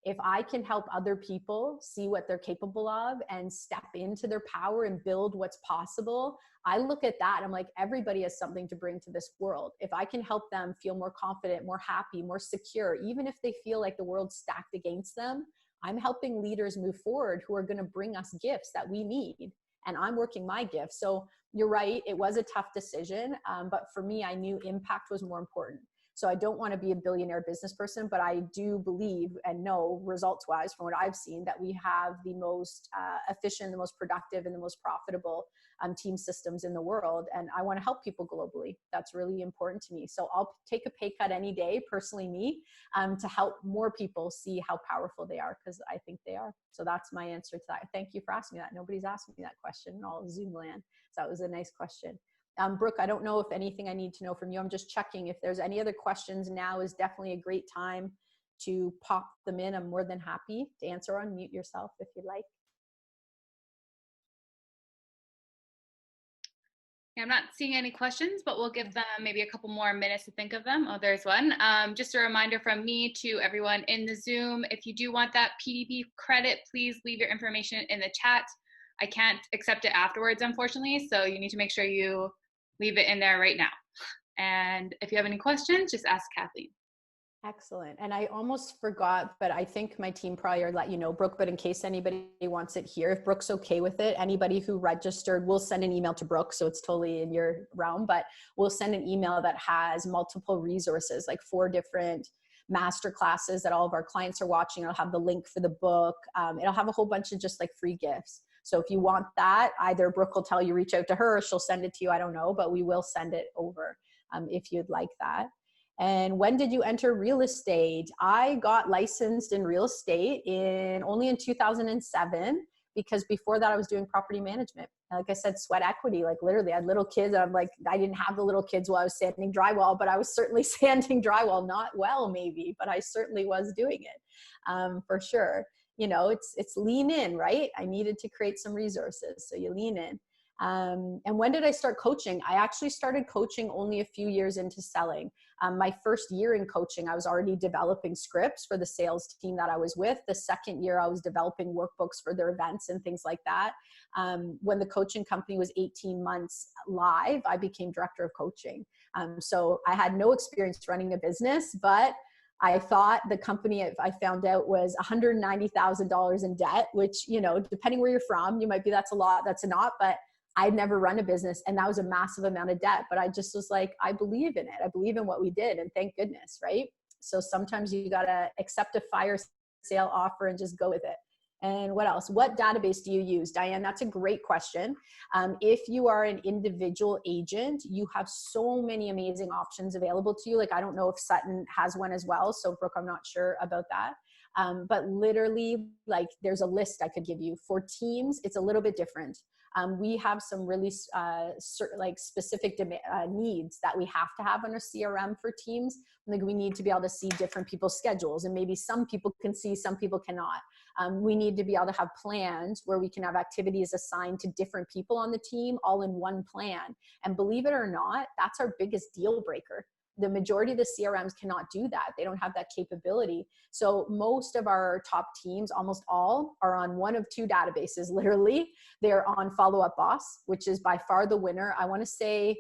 If I can help other people see what they're capable of and step into their power and build what's possible, I look at that and I'm like, everybody has something to bring to this world. If I can help them feel more confident, more happy, more secure, even if they feel like the world's stacked against them, I'm helping leaders move forward who are going to bring us gifts that we need. And I'm working my gifts. So you're right, it was a tough decision. But for me, I knew impact was more important. So I don't want to be a billionaire business person, but I do believe and know results wise from what I've seen that we have the most efficient, the most productive, and the most profitable team systems in the world. And I want to help people globally. That's really important to me. So I'll take a pay cut any day, personally me, to help more people see how powerful they are, because I think they are. So that's my answer to that. Thank you for asking me that. Nobody's asked me that question in all Zoom land. So that was a nice question. Brooke, I don't know if anything I need to know from you. I'm just checking if there's any other questions. Now is definitely a great time to pop them in. I'm more than happy to answer. Unmute yourself if you'd like. I'm not seeing any questions, but we'll give them maybe a couple more minutes to think of them. Oh, there's one. Just a reminder from me to everyone in the Zoom, if you do want that PDP credit, please leave your information in the chat. I can't accept it afterwards, unfortunately, so you need to make sure you leave it in there right now. And if you have any questions, just ask Kathleen. Excellent. And I almost forgot, but I think my team probably will let you know, Brooke, but in case anybody wants it here, if Brooke's okay with it, anybody who registered, we'll send an email to Brooke, so it's totally in your realm, but we'll send an email that has multiple resources, like 4 different master classes that all of our clients are watching. It'll have the link for the book. It'll have a whole bunch of just like free gifts. So if you want that, either Brooke will tell you, reach out to her, or she'll send it to you. I don't know, but we will send it over if you'd like that. And when did you enter real estate? I got licensed in real estate only in 2007, because before that I was doing property management. Like I said, sweat equity, like literally I had little kids. I'm like, I didn't have the little kids while I was sanding drywall, but I was certainly sanding drywall, not well maybe, but I certainly was doing it for sure. You know, it's lean in, right? I needed to create some resources. So you lean in. And when did I start coaching? I actually started coaching only a few years into selling. My first year in coaching, I was already developing scripts for the sales team that I was with. The second year, I was developing workbooks for their events and things like that. When the coaching company was 18 months live, I became director of coaching. So I had no experience running a business, but I thought the company, I found out, was $190,000 in debt, which, you know, depending where you're from, you might be, that's a lot, that's a not, but I'd never run a business, and that was a massive amount of debt. But I just was like, I believe in it. I believe in what we did, and thank goodness, right? So sometimes you got to accept a fire sale offer and just go with it. And what else? What database do you use? Diane, that's a great question. If you are an individual agent, you have so many amazing options available to you. Like, I don't know if Sutton has one as well. So Brooke, I'm not sure about that. But literally, like, there's a list I could give you. For teams, it's a little bit different. We have some really like specific needs that we have to have on our CRM for teams. Like we need to be able to see different people's schedules, and maybe some people can see, some people cannot. We need to be able to have plans where we can have activities assigned to different people on the team all in one plan. And believe it or not, that's our biggest deal breaker. The majority of the CRMs cannot do that. They don't have that capability. So most of our top teams, almost all, are on one of two databases, literally. They're on Follow Up Boss, which is by far the winner. I want to say,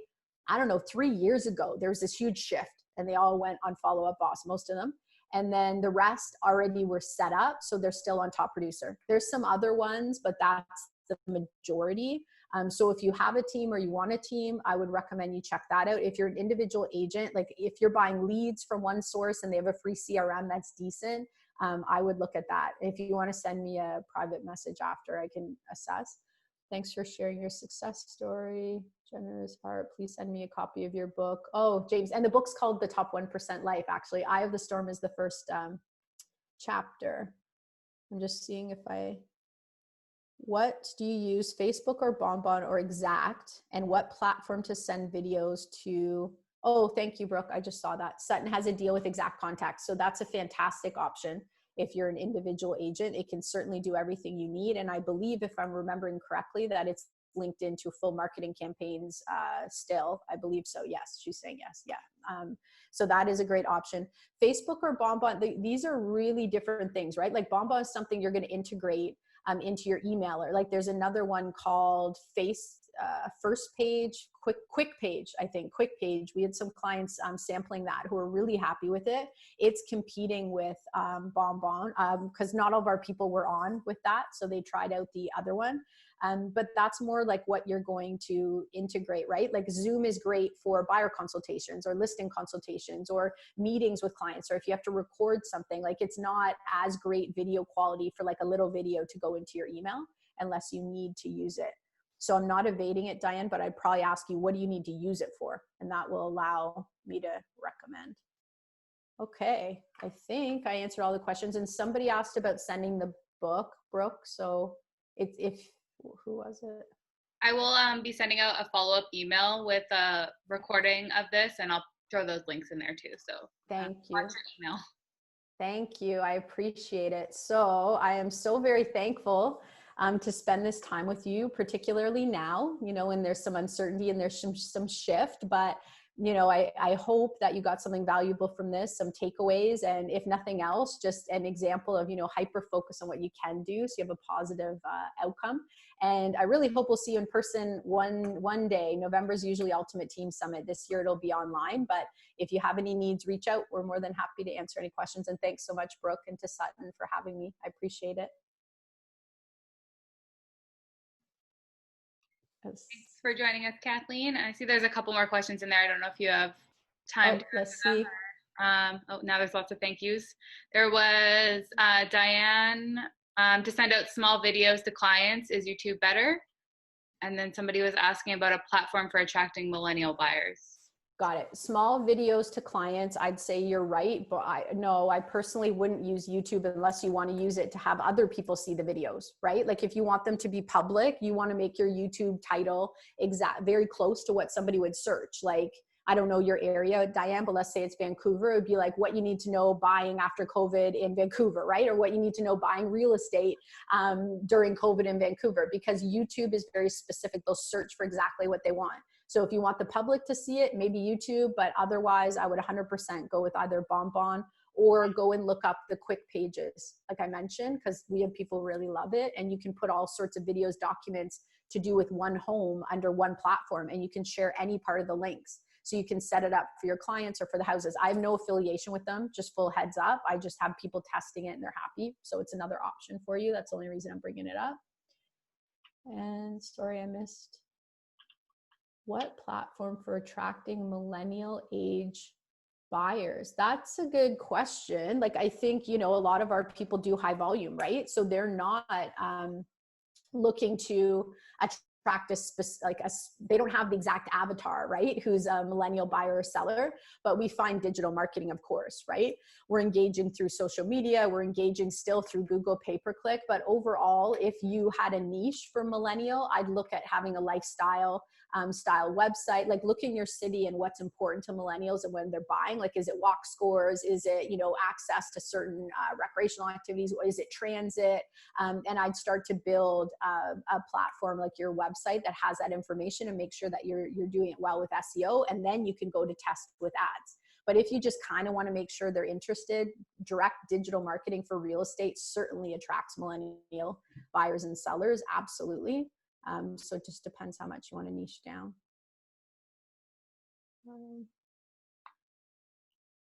I don't know, 3 years ago, there was this huge shift and they all went on Follow Up Boss, most of them. And then the rest already were set up, so they're still on Top Producer. There's some other ones, but that's the majority. So if you have a team or you want a team, I would recommend you check that out. If you're an individual agent, like if you're buying leads from one source and they have a free CRM that's decent, I would look at that. If you want to send me a private message after, I can assess. Thanks for sharing your success story. Generous heart. Please send me a copy of your book. Oh, James. And the book's called The Top 1% Life, actually. Eye of the Storm is the first chapter. I'm just seeing if what do you use, Facebook or Bonbon or Exact? And what platform to send videos to? Oh, thank you, Brooke. I just saw that. Sutton has a deal with Exact Contact. So that's a fantastic option. If you're an individual agent, it can certainly do everything you need. And I believe, if I'm remembering correctly, that it's linked into full marketing campaigns still. I believe so. Yes, she's saying yes. Yeah. So that is a great option. Facebook or Bonbon, these are really different things, right? Like Bonbon is something you're going to integrate into your emailer. Like there's another one called First Page, Quick Page, I think. Quick Page. We had some clients sampling that who are really happy with it. It's competing with Bonbon because not all of our people were on with that, so they tried out the other one. But that's more like what you're going to integrate, right? Like Zoom is great for buyer consultations or listing consultations or meetings with clients, or if you have to record something, like it's not as great video quality for like a little video to go into your email unless you need to use it. So I'm not evading it, Diane, but I'd probably ask you, what do you need to use it for? And that will allow me to recommend. Okay, I think I answered all the questions. And somebody asked about sending the book, Brooke. So who was it? I will be sending out a follow-up email with a recording of this, and I'll throw those links in there too. So thank you. Watch your email. Thank you. I appreciate it. So I am so very thankful to spend this time with you, particularly now, when there's some uncertainty and there's some shift, but I hope that you got something valuable from this, some takeaways, and if nothing else, just an example of, hyper focus on what you can do so you have a positive outcome. And I really hope we'll see you in person one day. November is usually Ultimate Team Summit. This year it'll be online, but if you have any needs, reach out. We're more than happy to answer any questions. And thanks so much, Brooke, and to Sutton for having me. I appreciate it. Thanks for joining us, Kathleen. I see there's a couple more questions in there. I don't know if you have time to let's see. Now there's lots of thank yous. There was Diane, to send out small videos to clients, is YouTube better? And then somebody was asking about a platform for attracting millennial buyers. Got it. Small videos to clients, I'd say you're right, but I personally wouldn't use YouTube unless you want to use it to have other people see the videos, right? Like if you want them to be public, you want to make your YouTube title very close to what somebody would search. Like, I don't know your area, Diane, but let's say it's Vancouver. It would be like what you need to know buying after COVID in Vancouver, right? Or what you need to know buying real estate during COVID in Vancouver, because YouTube is very specific. They'll search for exactly what they want. So if you want the public to see it, maybe YouTube, but otherwise I would 100% go with either Bonbon or go and look up the Quick Pages, like I mentioned, because we have people really love it. And you can put all sorts of videos, documents to do with one home under one platform, and you can share any part of the links. So you can set it up for your clients or for the houses. I have no affiliation with them, just full heads up. I just have people testing it and they're happy. So it's another option for you. That's the only reason I'm bringing it up. And sorry, I missed. What platform for attracting millennial age buyers? That's a good question. Like, I think, a lot of our people do high volume, right? So they're not looking to practice like they don't have the exact avatar, right? Who's a millennial buyer or seller, but we find digital marketing, of course, right? We're engaging through social media, we're engaging still through Google pay-per-click, but overall, if you had a niche for millennial, I'd look at having a lifestyle style website, like look in your city and what's important to millennials and when they're buying, like, is it walk scores? Is it, access to certain recreational activities? Or is it transit? And I'd start to build a platform like your website that has that information and make sure that you're doing it well with SEO. And then you can go to test with ads. But if you just kind of want to make sure they're interested, direct digital marketing for real estate certainly attracts millennial buyers and sellers. Absolutely. So it just depends how much you want to niche down.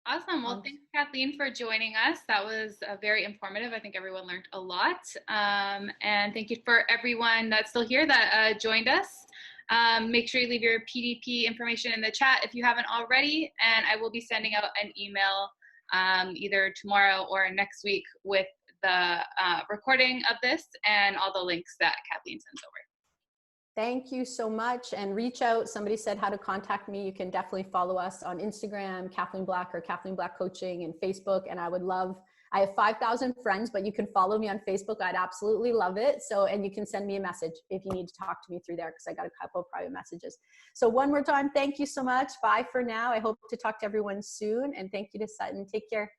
Awesome. Well, thanks, Kathleen, for joining us. That was very informative. I think everyone learned a lot. And thank you for everyone that's still here that joined us. Make sure you leave your PDP information in the chat if you haven't already. And I will be sending out an email either tomorrow or next week with the recording of this and all the links that Kathleen sends over. Thank you so much, and reach out. Somebody said how to contact me. You can definitely follow us on Instagram, Kathleen Black or Kathleen Black Coaching, and Facebook. And I have 5,000 friends, but you can follow me on Facebook. I'd absolutely love it. So, and you can send me a message if you need to talk to me through there, because I got a couple of private messages. So one more time, thank you so much. Bye for now. I hope to talk to everyone soon, and thank you to Sutton. Take care.